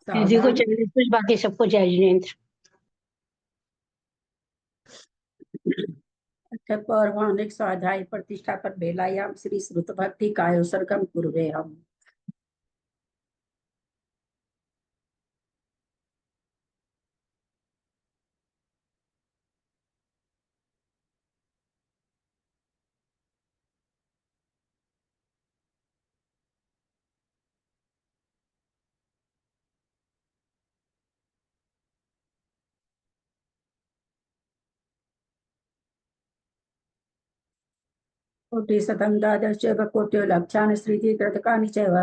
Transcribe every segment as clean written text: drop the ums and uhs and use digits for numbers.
जी को सावधान। चाहिए कुछ, बाकी सबको चाहिए जिनेंद्र। पौर्वाणिक स्वाध्याय प्रतिष्ठापन बेलायाम श्री श्रुत भक्ति कायोसर्गम कुर्वे हम। कोटिशतं द्वादशैव कोट्यो लक्षान् श्रीति कृतकानि चैव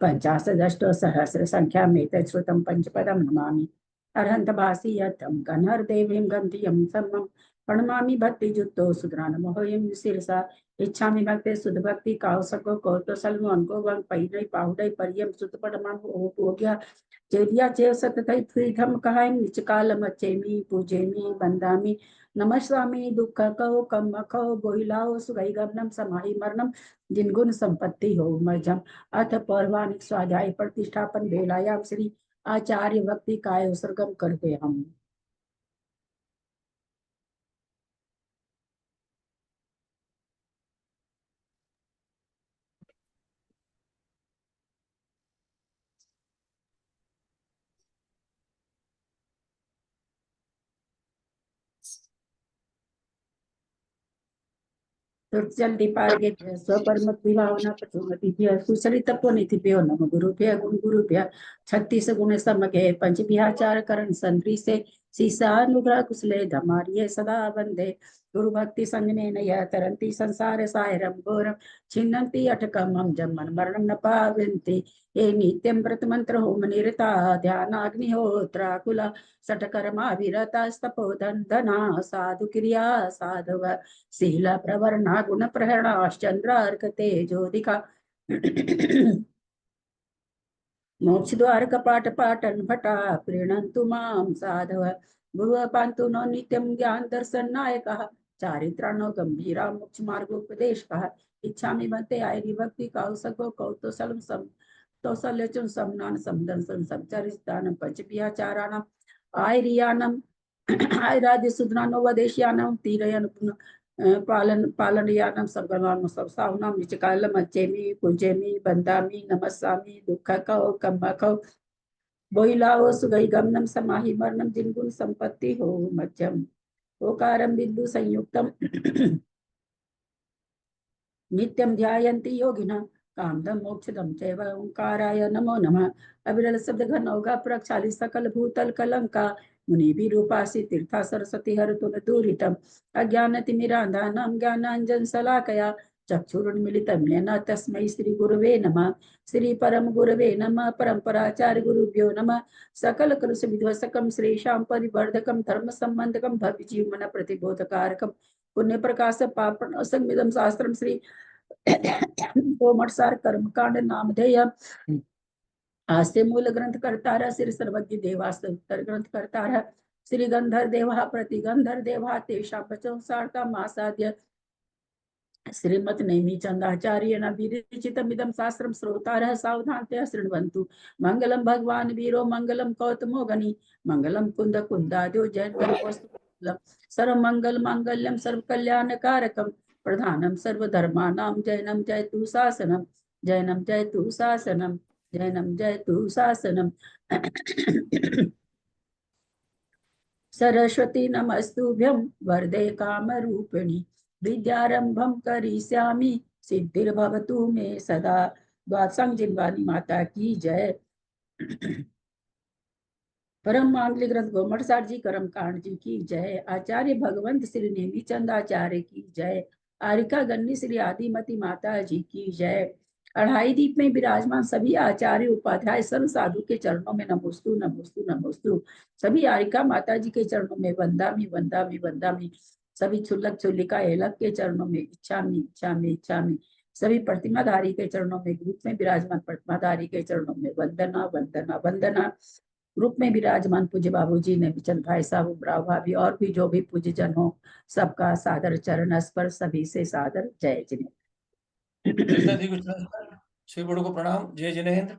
पञ्चाशदष्टो सहस्र संख्यामेतत् श्रुतं पंचपदं नमामि। अर्हन्तभासि यत्तं गणर्देवीं गन्धियं सर्वं प्रणमामि भक्तियुक्तो सुधरानमोहयं शिरसा। इच्छामि भक्ते सुध भक्ति कावसको कौतोसल अनको वंग पैनै पाहुडै परियम सुतपडमं ओग्या चेदिया चेव सततै थुइधम कहाय निचकालम चेमी पूजेमी बंदामी नमस्वामी दुख कहो कम कहो बोहिलाओ सुगई गमनम समाहि मरणम जिनगुण संपत्ति हो मजम। अथ पौर्वाणिक स्वाध्याय प्रतिष्ठापन बेलायाम श्री आचार्य भक्ति काय उत्सर्गम करते हम। जल्दी पारगे स्वपरमति भावना प्रचुमति सुचरित पुनितिभ्यो नम गुरुभ्य गुण गुरुभ्य 36 गुण समगे पंच विहाचार करण संद्री से सीसानुग्रह कुशले धमारिये सदा वंदे गुरु भक्ति संजमेन यह तरंती संसार सायरम घोरम छिन्नन्ति अटकमं जन्मन मरणं न पावन्ति ये नित्यं व्रत मंत्र होम निरता ध्यानाग्निहोत्राकुला सटकर्मा विरता स्तपोधन धना साधु क्रिया साधव शील प्रवर्णा गुण प्रहरणाश्चंद्रार्क तेजोदिका मोक्ष द्वार कपाट पाटन भटा प्रीणन्तु मां साधव भुव पान्तु नो नित्यं ज्ञान दर्शन नायक चारित्राणो गंभीरा मोक्ष मार्गोपदेश इच्छामि भक्ते आयरी भक्ति कौसको कौतोसलम सम कौसल्यचुन समनान समदंसन संचरितानं पंचभियाचाराणां आयरियानं आयराज्य सुधनानो वदेश्यानं तीरयन पालन पालनयानं सर्वनाम सबसाहुनां निचकालम अच्छेमि पूजेमि बंदामि नमस्सामि दुख कहो कम कहो बोहिलाओ सुगई गमनम समाहि मरणम जिनगुण संपत्ति हो मध्यम ओकारम बिंदु संयुक्तम नित्यं ध्यायन्ति योगिनः कामदम मोक्षदम चैव ओंकाराय नमो नमः। अविरल शब्द घन होगा प्रक्षाली सकल भूतल कलंका मुनि भी रूपासी तीर्था सरस्वती हर तुल दूरितम अज्ञान तिमिरांधानाम ज्ञानांजन शलाकया चक्षुरुन्मिलितं येन तस्मै श्री गुरुवे नमः। श्री परम गुरुवे नमः। परंपराचार्य गुरुभ्यो नमः। सकल कृष विध्वसकम श्रेषां परिवर्धकम धर्म संबंधकम भव्य जीवन प्रतिबोधकारकम पुण्य प्रकाश पापण असंगमिदम शास्त्रम श्री तोमरसार कर्मकांड नामधेय आस्ते मूल ग्रंथ करतार श्री सर्वज्ञ देवास्ते उत्तर ग्रंथ करतार श्री गंधर देवा प्रतिगंधर देवा तेषा बचो सार्ता मासाद्य श्रीमत नेमि चंदाचार्य विरचितमिदं शास्त्रं श्रोतारः सावधानतया शृण्वन्तु। मंगलम भगवान वीरो मंगलम कौतमो गणि मंगलम कुंद कुंदाद्यो जैन गणोस्तु सर्वमंगल मांगल्यम सर्वकल्याणकारकम प्रधानम सर्वधर्माणां जैनम जयतु शासनम जैनम जयतु शासनम जैनम जयतु शासनम। सरस्वती नमस्तुभ्यं वरदे कामरूपिणि विद्यारंभम करिष्यामि सिद्धिर्भवतु मे सदा। द्वादशांग जिनवानी माता की जय। परम मांगलिक ग्रंथ गोमटसार जी कर्म कांड जी की जय। आचार्य भगवंत श्री नेमीचंद आचार्य की जय। आरिका गन्नी श्री आदिमती माता जी की जय। अढ़ाई दीप में विराजमान सभी आचार्य उपाध्याय सर्व साधु के चरणों में नमोस्तु नमोस्तु नमोस्तु। सभी आरिका माता जी के चरणों में वंदामी वंदामी वंदामी। सभी छुल्लक छुल्लिका एलक के चरणों में इच्छामी इच्छामी इच्छामी। सभी प्रतिमाधारी के चरणों में ग्रुप में विराजमान प्रतिमाधारी के चरणों में वंदना वंदना वंदना। ग्रुप में विराजमान पूज्य बाबूजी ने चंद भाई साहब उमराव भाभी और भी जो भी पूज्य जन हो सबका सादर चरण स्पर्श सभी से सादर जय जिनेन्द्र। श्री गुरु को प्रणाम। जय जिनेन्द्र।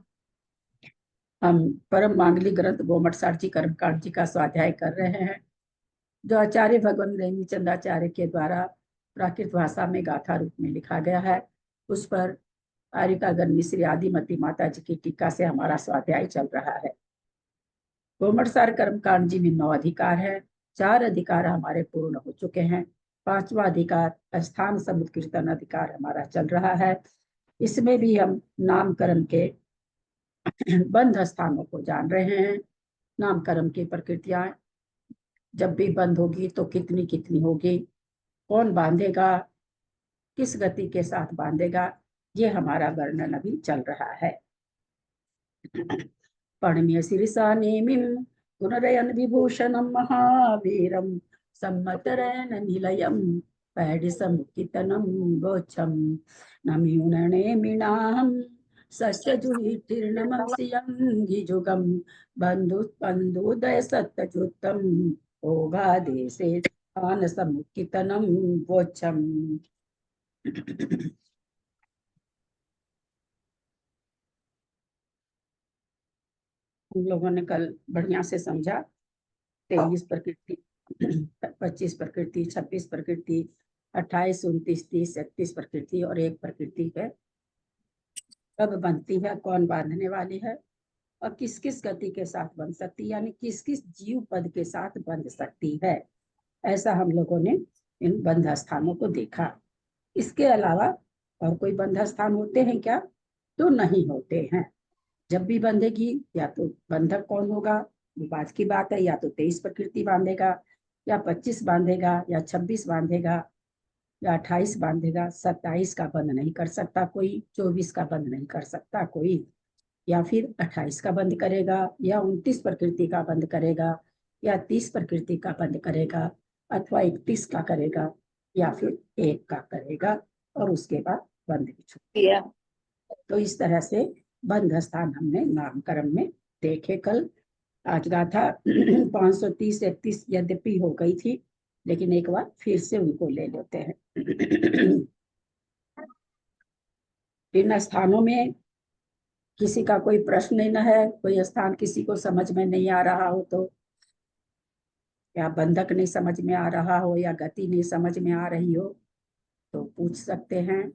हम परम मांगलिक ग्रंथ गोमटसार जी कर्मकांड जी का स्वाध्याय कर रहे हैं, जो आचार्य भगवान रेणुचंद आचार्य के द्वारा प्राकृत भाषा में गाथा रूप में लिखा गया है। उस पर आर्यकागन मिश्री आदिमती माता जी की टीका से हमारा स्वाध्याय चल रहा है। गोमटसार कर्मकांड जी में 9 अधिकार है। 4 अधिकार हमारे पूर्ण हो चुके हैं। 5वां अधिकार स्थान समुद्र कीर्तन अधिकार हमारा चल रहा है। इसमें भी हम नामकरण के बंध स्थानों को जान रहे हैं। नामकरण की प्रकृतियां जब भी बंद होगी तो कितनी कितनी होगी, कौन बांधेगा, किस गति के साथ बांधेगा, ये हमारा वर्णन अभी चल रहा है। पणनीय शीर्षा नेमिं पुनरयन विभूषणं महावीरं सम्मतरयन निलयं पैडिसमुत्थितनं गोच्छं नम्यूननेमिनाहं सत्यजुहितीर्णमंसियं बन्धुदय सत्यजुत्तं ओघादेशे स्थानसमुत्थितनं गोच्छम्। हम लोगों ने कल बढ़िया से समझा। 23 प्रकृति, 25 प्रकृति, 26 प्रकृति, 28, 29, 30, 31 प्रकृति और एक प्रकृति है। कब बनती है, कौन बांधने वाली है और किस किस गति के साथ बन सकती है, यानी किस किस जीव पद के साथ बंध सकती है। ऐसा हम लोगों ने इन बंध स्थानों को देखा। इसके अलावा और कोई बंध स्थान होते हैं क्या? तो नहीं होते हैं। जब भी बंधेगी या तो बंधक कौन होगा, बात की बात है, या तो 23 प्रकृति बांधेगा या 25 बांधेगा या 26 बांधेगा या 28 बांधेगा। 27 का बंध नहीं कर सकता कोई, 24 का बंध नहीं कर सकता कोई, या फिर 28 का बंद करेगा या 29 प्रकृति का बंद करेगा या 30 प्रकृति का बंद करेगा अथवा 31 का करेगा या फिर 1 का करेगा और उसके बाद बंद भी छूट दिया। तो इस तरह से बंध स्थान हमने नामकरण में देखे कल। आज गाथा 530 31 यद्यपि हो गई थी, लेकिन एक बार फिर से उनको ले लेते हैं। इन स्थानों में किसी का कोई प्रश्न न है, कोई स्थान किसी को समझ में नहीं आ रहा हो तो, या बंधक नहीं समझ में आ रहा हो या गति नहीं समझ में आ रही हो तो पूछ सकते हैं।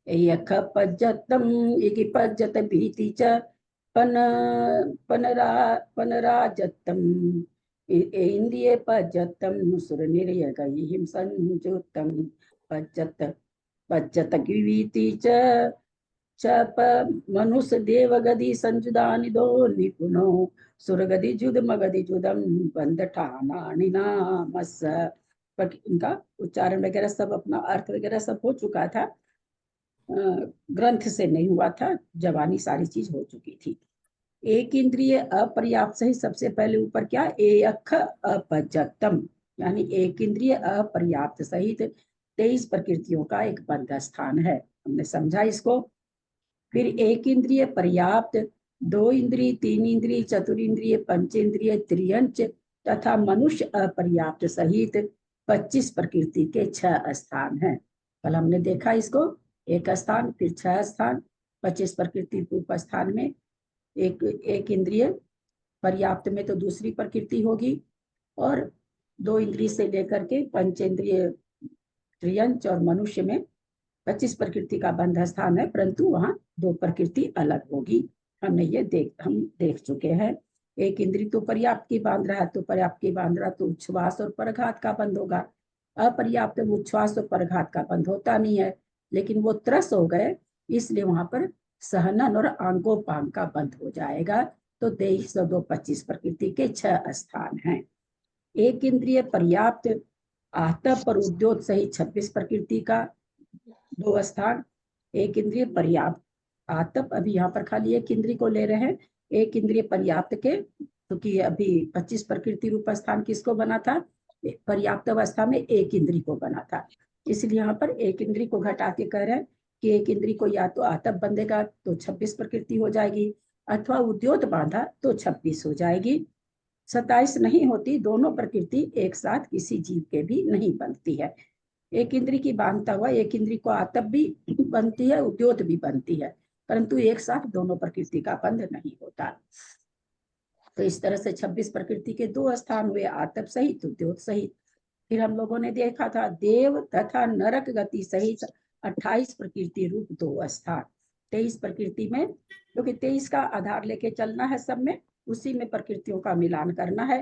यख पज्जतम इति पज्जत भीति च पनराजतम इंद्रिय पज्जतम सुर निर्यगहिं संजुतम पज्जत पज्जत गिवीति च मनुष्य देव गदी संजुदानि दो निपुनो सुरगदी जुद मगदी जुदम बंद ठानानि नामस। इनका उच्चारण वगैरह सब, अपना अर्थ वगैरह सब हो चुका था। ग्रंथ से नहीं हुआ था, जवानी सारी चीज हो चुकी थी। एक इंद्रिय अपर्याप्त सही सबसे पहले ऊपर क्या, एक अपजतम, यानी एक इंद्रिय अपर्याप्त सहित 23 प्रकृतियों का एक बंध स्थान है। हमने समझा इसको। फिर एक इंद्रिय पर्याप्त, 2 इंद्रिय, 3 इंद्रिय, चतुरिंद्रिय, पंचेंद्रिय, त्रियंच तथा मनुष्य अपर्याप्त सहित 25 प्रकृति के 6 स्थान हैं। कल हमने देखा इसको, एक स्थान, फिर 6 स्थान, 25 प्रकृति उपस्थान में एक इंद्रिय, पर्याप्त में तो दूसरी प्रकृति होगी, और 2 इंद्रिय से लेकर के पंचेंद्रिय, त्रियंच और मनुष्य में 25 प्रकृति का बंध स्थान है, परंतु वहां 2 प्रकृति अलग होगी। हमने ये हम देख चुके हैं। एक इंद्रिय तो पर्याप्त की बांध रहा है, तो पर्याप्त की बांध रहा तो उच्छ्वास और परघात का बंध होगा। अपर्याप्त उच्छ्वास और परघात का बंध होता नहीं है, लेकिन वो त्रस हो गए, इसलिए वहां पर सहनन और आंगोपांग का बंध हो जाएगा। तो 23 और 2 25 प्रकृति के 6 स्थान हैं। एक इंद्रिय पर्याप्त आतप और उद्योत सहित 26 प्रकृति का 2 स्थान। एक इंद्रिय पर्याप्त आतप, अभी यहाँ पर खाली एक इंद्रिय को ले रहे हैं। एक इंद्रिय पर्याप्त के, क्योंकि अभी 25 प्रकृति रूप स्थान किसको बना था, पर्याप्त अवस्था में एक इंद्रिय को बना था, इसलिए यहाँ पर एक इंद्रिय को घटा के कह रहे हैं कि एक इंद्रिय को या तो आतप बंधेगा तो 26 प्रकृति हो जाएगी, अथवा उद्योत बांधा तो 26 हो जाएगी। 27 नहीं होती, दोनों प्रकृति एक साथ किसी जीव के भी नहीं बनती है। एक इंद्री की बांधता हुआ एक इंद्री को आतप भी बनती है, उद्योत भी बनती है, परंतु एक साथ दोनों प्रकृति का बंध नहीं होता। तो इस तरह से 26 प्रकृति के 2 स्थान हुए, आतप सहित, उद्योत सहित। फिर हम लोगों ने देखा था देव तथा नरक गति सहित 28 प्रकृति रूप 2 स्थान। 23 प्रकृति में, क्योंकि 23 का आधार लेके चलना है सब में, उसी में प्रकृतियों का मिलान करना है।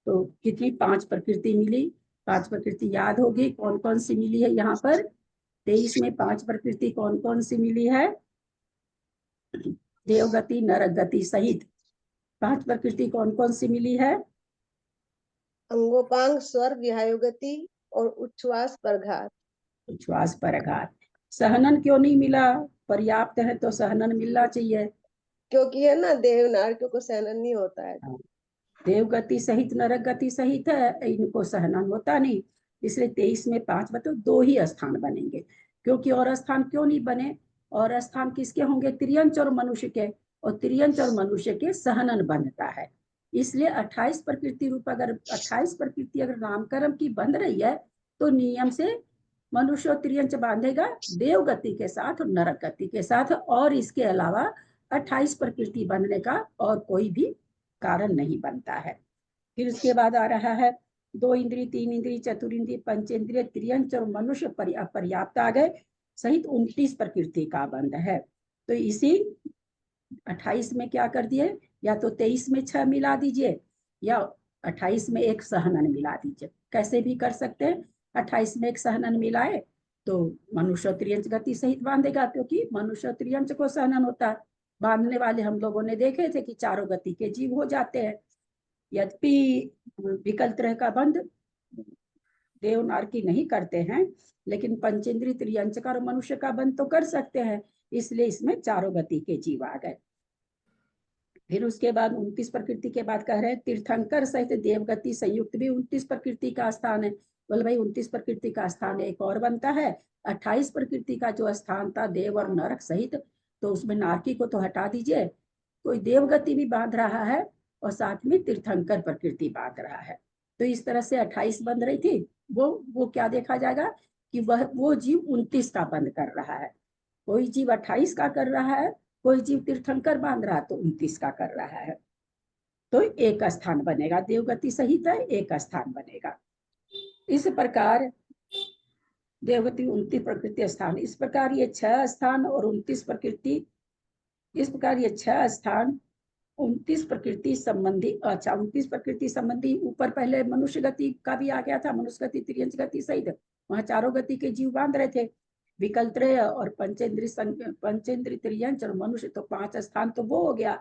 तो कितनी 5 प्रकृति मिली, 5 प्रकृति याद होगी कौन कौन सी मिली है यहाँ पर। 23 में 5 प्रकृति कौन कौन सी मिली है, देवगति नरक गति सहित 5 प्रकृति कौन कौन सी मिली है। अंगोपांग, स्वर, विहायुगति और उच्छ्वास परघात। उच्छ्वास परघात। सहनन क्यों नहीं मिला, पर्याप्त है तो सहनन मिलना चाहिए। क्योंकि है ना, देव नारकियों को सहन नहीं होता है। देवगति सहित नरक गति सहित है, इनको सहनन होता नहीं, इसलिए 23 में 5 मतलब 2 ही स्थान बनेंगे। क्योंकि और स्थान क्यों नहीं बने, और स्थान किसके होंगे, त्रियंच और मनुष्य के, और त्रियंच और मनुष्य के सहनन बनता है। इसलिए 28 प्रकृति रूप, अगर 28 प्रकृति अगर नामकर्म की बन रही है तो नियम से मनुष्य और त्रियंच बांधेगा देव गति के साथ और नरक गति के साथ, और इसके अलावा 28 प्रकृति बनने का और कोई भी कारण नहीं बनता है। फिर उसके बाद आ रहा है 2 इंद्रिय, 3 इंद्रिय, चतुरिंद्रिय, पंचेंद्रिय, त्रियंच और मनुष्य पर्याप्त आ गए, सहित 29 प्रकृति का बंध है। तो इसी 28 में क्या कर दिए, या तो 23 में 6 मिला दीजिए, या 28 में एक सहनन मिला दीजिए, कैसे भी कर सकते हैं। 28 में एक सहनन मिलाए तो मनुष्य त्रियंच गति सहित बांधेगा, क्योंकि मनुष्य त्रियंच को सहनन होता है। बांधने वाले हम लोगों ने देखे थे कि चारों गति के जीव हो जाते हैं। यद्यपि विकल्प तरह का बंध देव नारकी नहीं करते हैं, लेकिन पंचेंद्रिय, त्रियंच और मनुष्य का बंध तो कर सकते हैं, इसलिए इसमें चारों गति के जीव आ गए। फिर उसके बाद 29 प्रकृति के बाद कह रहे हैं तीर्थंकर सहित देवगति संयुक्त भी 29 प्रकृति का स्थान है। बोले भाई 29 प्रकृति का स्थान एक और बनता है, 28 प्रकृति का जो स्थान था देव और नरक सहित, तो उसमें नारकी को तो हटा दीजिए, कोई देवगति भी बांध रहा है और साथ में तीर्थंकर प्रकृति बांध रहा है। तो इस तरह से 28 बंध रही थी, वो क्या देखा जाएगा कि वो जीव 29 का बंद कर रहा है। कोई जीव 28 का कर रहा है, कोई जीव तीर्थंकर बांध रहा तो 29 का कर रहा है, तो एक स्थान बनेगा, देवगति सहित है एक स्थान बनेगा। इस प्रकार देवगति 29 प्रकृति स्थान, इस प्रकार ये 6 स्थान और 29 प्रकृति, इस प्रकार ये 6 स्थान 29 प्रकृति संबंधी। अच्छा, 29 प्रकृति संबंधी ऊपर पहले मनुष्य गति का भी आ गया था, मनुष्य गति त्रियंच गति सहित, वहां चारों गति के जीव बांध रहे थे, विकल्त्रय और पंचेंद्रिय त्रियंच और मनुष्य, तो 5 स्थान तो वो हो गया,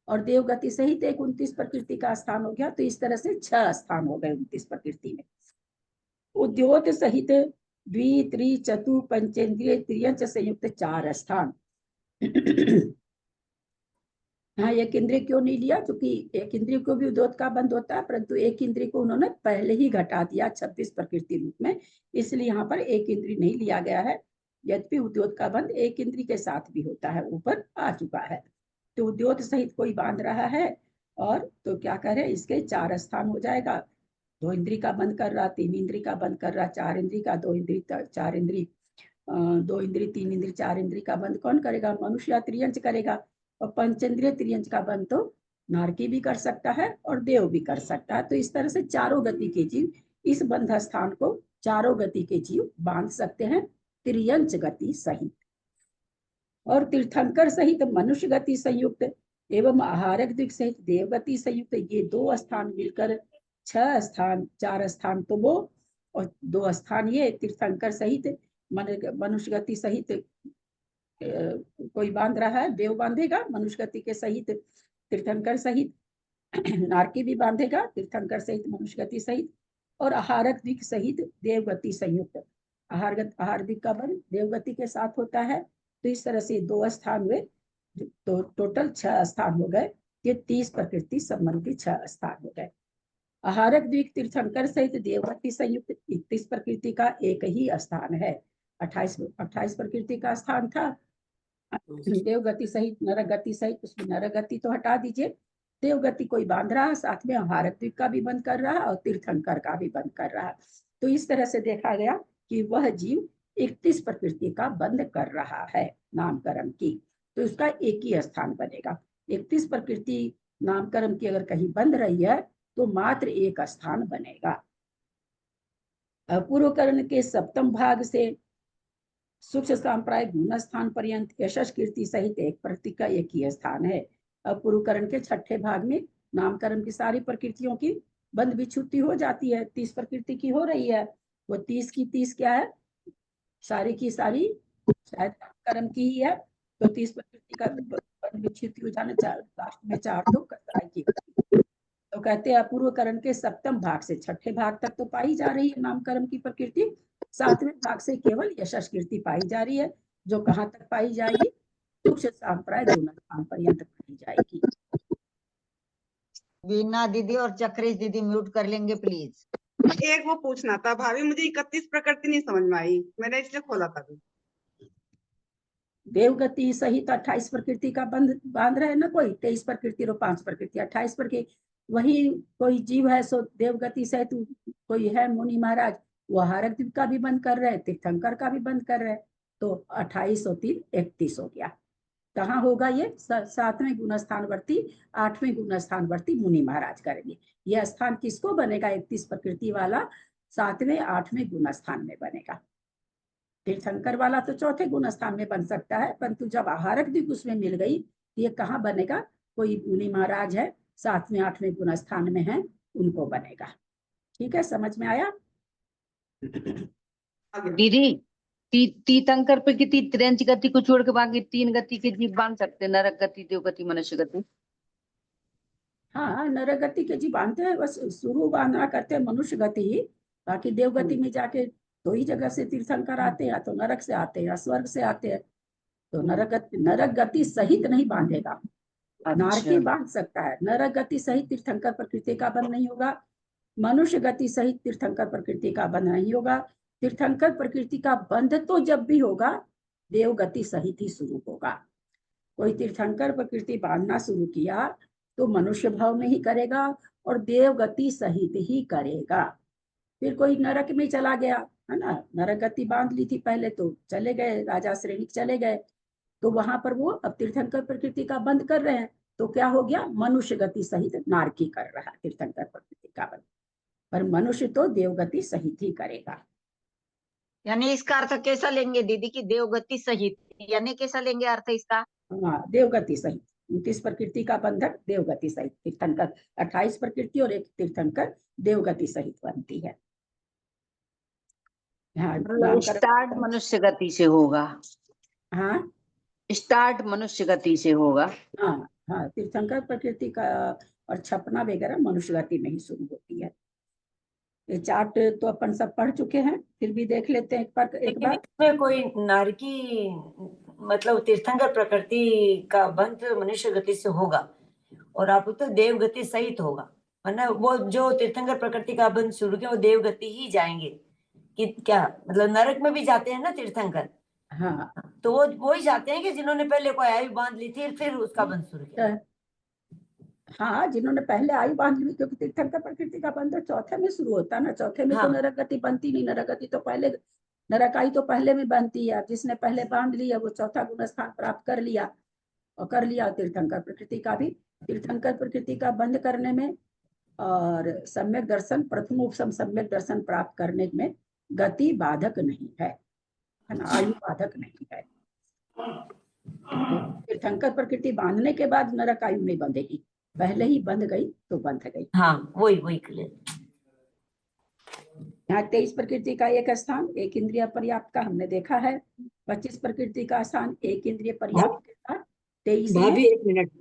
और देवगति सहित एक 29 प्रकृति का स्थान हो गया। तो इस तरह से 6 स्थान हो गए 29 प्रकृति में। उद्योत सहित द्वि, त्रि, चतु, पंचेंद्रिय, त्रियंच संयुक्त 4 स्थान। हाँ, एक इंद्रिय क्यों नहीं लिया, क्योंकि एक इंद्रिय को भी उद्योत का बंध होता है, परंतु एक इंद्रिय को उन्होंने पहले ही घटा दिया 26 प्रकृति रूप में, इसलिए यहाँ पर एक इंद्रिय नहीं लिया गया है। यद्यपि उद्योत का बंध एक इंद्रिय के साथ भी होता है, ऊपर आ चुका है। तो उद्योत सहित कोई बांध रहा है, और तो क्या कह रहे हैं, इसके 4 स्थान हो जाएगा। 2 इंद्रिय का बंद कर रहा, 3 इंद्रिय का बंद कर रहा, 4 इंद्रिय का, 2 इंद्रिय, 4 इंद्रिय, 2 इंद्रिय, 3 इंद्रिय, 4 इंद्रिय का बंद कौन करेगा, मनुष्य या त्रियंच करेगा। और पंचेंद्रिय त्रियंच का बंद तो नारकी भी कर सकता है और देव भी कर सकता है। तो इस तरह से चारों गति के जीव इस बंध स्थान को चारों गति के जीव बांध सकते हैं, त्रियंच गति सहित। और तीर्थंकर सहित मनुष्य गति संयुक्त एवं आहारक दिक सहित देवगति संयुक्त, ये 2 स्थान मिलकर 6 स्थान, 4 स्थान तो वो और 2 स्थान ये तीर्थंकर सहित मनुष्य गति सहित कोई बांध रहा है, देव बांधेगा मनुष्य गति के सहित, तीर्थंकर सहित नारकी भी बांधेगा तीर्थंकर सहित मनुष्य गति सहित, और आहारक दिक सहित देवगति संयुक्त, आहार दिक का बंध देवगति के साथ होता है। तो इस तरह से 2 स्थान हुए, तो टोटल 6 स्थान हो गए। ये 30 प्रकृति संबंधी 6 स्थान हो गए। आहारक द्वीप तीर्थंकर सहित देवगति संयुक्त 31 प्रकृति का एक ही स्थान है। 28 प्रकृति का स्थान था देवगति सहित नरक गति सहित, उसमें नरक गति तो हटा दीजिए, देवगति कोई बांध रहा है, साथ में आहारक द्वीप का भी बंद कर रहा है और तीर्थंकर का भी बंद कर रहा है। तो इस तरह से देखा गया कि वह जीव 31 प्रकृति का बंध कर रहा है नामकरण की, तो इसका एक ही स्थान बनेगा। 31 प्रकृति नामकरण की अगर कहीं बंध रही है तो मात्र एक स्थान बनेगा। पूर्वकरण के सप्तम भाग से सूक्ष्म सांप्राय गुण स्थान पर्यंत यशस कीर्ति सहित एक प्रकृति का एक ही स्थान है। अब पूर्वकरण के छठे भाग में नामकरण की सारी प्रकृतियों की बंध विच्छुति हो जाती है। 30 प्रकृति की हो रही है, वो 30 की 30 क्या है, सारी की सारी शायद नामकरण की ही है, तो 30 प्रकृति का बंध विच्छुति हो जाने, लास्ट में 4 तो कसाई की। तो कहते हैं अपूर्वकरण के सप्तम भाग से छठे भाग तक तो पाई जा रही है नामकरण की प्रकृति, 7वें भाग से केवल यशस कीर्ति पाई जा रही है, जो कहाँ तक पाई जाएगी, सूक्ष्म सांप्राय गुण स्थान पर्यंत पाई जाएगी। वीणा दीदी और चक्रेश दीदी म्यूट कर लेंगे प्लीज। एक वो पूछना था भाभी, मुझे 31 प्रकृति नहीं समझ में आई, मैंने इसलिए खोला था। देवगति सहित 28 प्रकृति का बंध बांध रहे ना कोई, 23 प्रकृति और 5 प्रकृति 28 प्रकृति, वही कोई जीव है सो देवगति सहित कोई है मुनि महाराज, वो हारक द्वीप का भी बंद कर रहे, तीर्थंकर का भी बंद कर रहे, तो 28 और 3 31 हो गया। कहाँ होगा ये, 7वें गुण स्थानवर्ती 8वें गुण स्थानवर्ती मुनि महाराज करेंगे। यह स्थान किसको बनेगा, 31 प्रकृति वाला 7वें 8वें गुण स्थान में बनेगा। तीर्थंकर वाला तो चौथे गुण स्थान में बन सकता है, परंतु जब आहारक द्वीप उसमें मिल गई तो ये कहाँ बनेगा, कोई मुनि महाराज है 7वें 8वें गुण स्थान में है, उनको बनेगा। ठीक है, समझ में आया दीदी तीर्थंकर पे कितनी त्रिंच गति को छोड़ के बाकी 3 गति के जीव बांध सकते, नरक गति, देव गति, मनुष्य गति। हाँ, नरक गति के जीव बांधते हैं, बस शुरू बांधना करते हैं मनुष्य गति ही, बाकी देव गति में जाके दो ही जगह से तीर्थंकर आते हैं, या तो नरक से आते हैं या स्वर्ग से आते हैं, तो नरक गति सहित नहीं बांधेगा। नारकी बांध सकता है, नरक गति सहित तीर्थंकर प्रकृति का बंध नहीं होगा, मनुष्य गति सहित तीर्थंकर प्रकृति का बंध नहीं होगा। तीर्थंकर प्रकृति का बंध तो जब भी होगा देव गति सहित ही शुरू होगा। कोई तीर्थंकर प्रकृति बांधना शुरू किया तो मनुष्य भाव में ही करेगा और देव गति सहित ही करेगा। फिर कोई नरक में चला गया है ना, नरक गति बांध ली थी पहले, तो चले गए राजा श्रेणी चले गए, तो वहां पर वो अब तीर्थंकर प्रकृति का बंद कर रहे हैं, तो क्या हो गया, मनुष्य गति सहित नारकी कर रहा है तीर्थंकर प्रकृति का बंद, पर मनुष्य तो देवगति सहित ही करेगा। यानी इसका अर्थ कैसा लेंगे दीदी की देवगति सहित, यानी कैसा लेंगे अर्थ इसका? हाँ, देवगति सहित 29 प्रकृति का बंधक देवगति सहित, तीर्थंकर 28 प्रकृति और एक तीर्थंकर देवगति सहित बनती है। हाँ, स्टार्ट मनुष्य गति से होगा। हाँ, स्टार्ट मनुष्य गति से होगा। हाँ हाँ, तीर्थंकर प्रकृति का और छपना वगैरह मनुष्य गति में ही शुरू होती है। ये चार्ट तो अपन सब पढ़ चुके हैं, फिर भी देख लेते हैं एक बार। इसमें कोई नारकी मतलब तीर्थंकर प्रकृति का बंध मनुष्य गति से होगा और आप तो देव गति सहित होगा, है ना। वो जो तीर्थंकर प्रकृति का बंध शुरू किया वो देव गति ही जाएंगे कि क्या, मतलब नरक में भी जाते हैं ना तीर्थंकर। हाँ, तो वो ही जाते हैं कि जिन्होंने पहले कोई आयु बांध ली थी फिर उसका बंध शुरू किया। हाँ, जिन्होंने पहले आयु बांध ली, क्योंकि तीर्थंकर प्रकृति का बंध चौथे में शुरू होता है ना, चौथे में तो नरक गति बनती नहीं, नरक गति तो पहले, नरकाई तो पहले में बनती है। जिसने पहले बांध लिया वो चौथा गुण स्थान प्राप्त कर लिया, और कर लिया तीर्थंकर प्रकृति का भी। तीर्थंकर प्रकृति का बंध करने में और सम्यक दर्शन, प्रथम उपसम सम्यक दर्शन प्राप्त करने में गति बाधक नहीं है ना, आयु बाधक नहीं है। तीर्थंकर प्रकृति बांधने के बाद नरक आयु नहीं बंधेगी, पहले ही बंध गई तो बंध गई। हाँ, वही क्लियर। यहाँ 23 प्रकृति का एक स्थान एक इंद्रिय पर्याप्त का हमने देखा है, 25 प्रकृति का स्थान एक इंद्रिय पर्याप्त के साथ, 23 भाभी एक मिनट,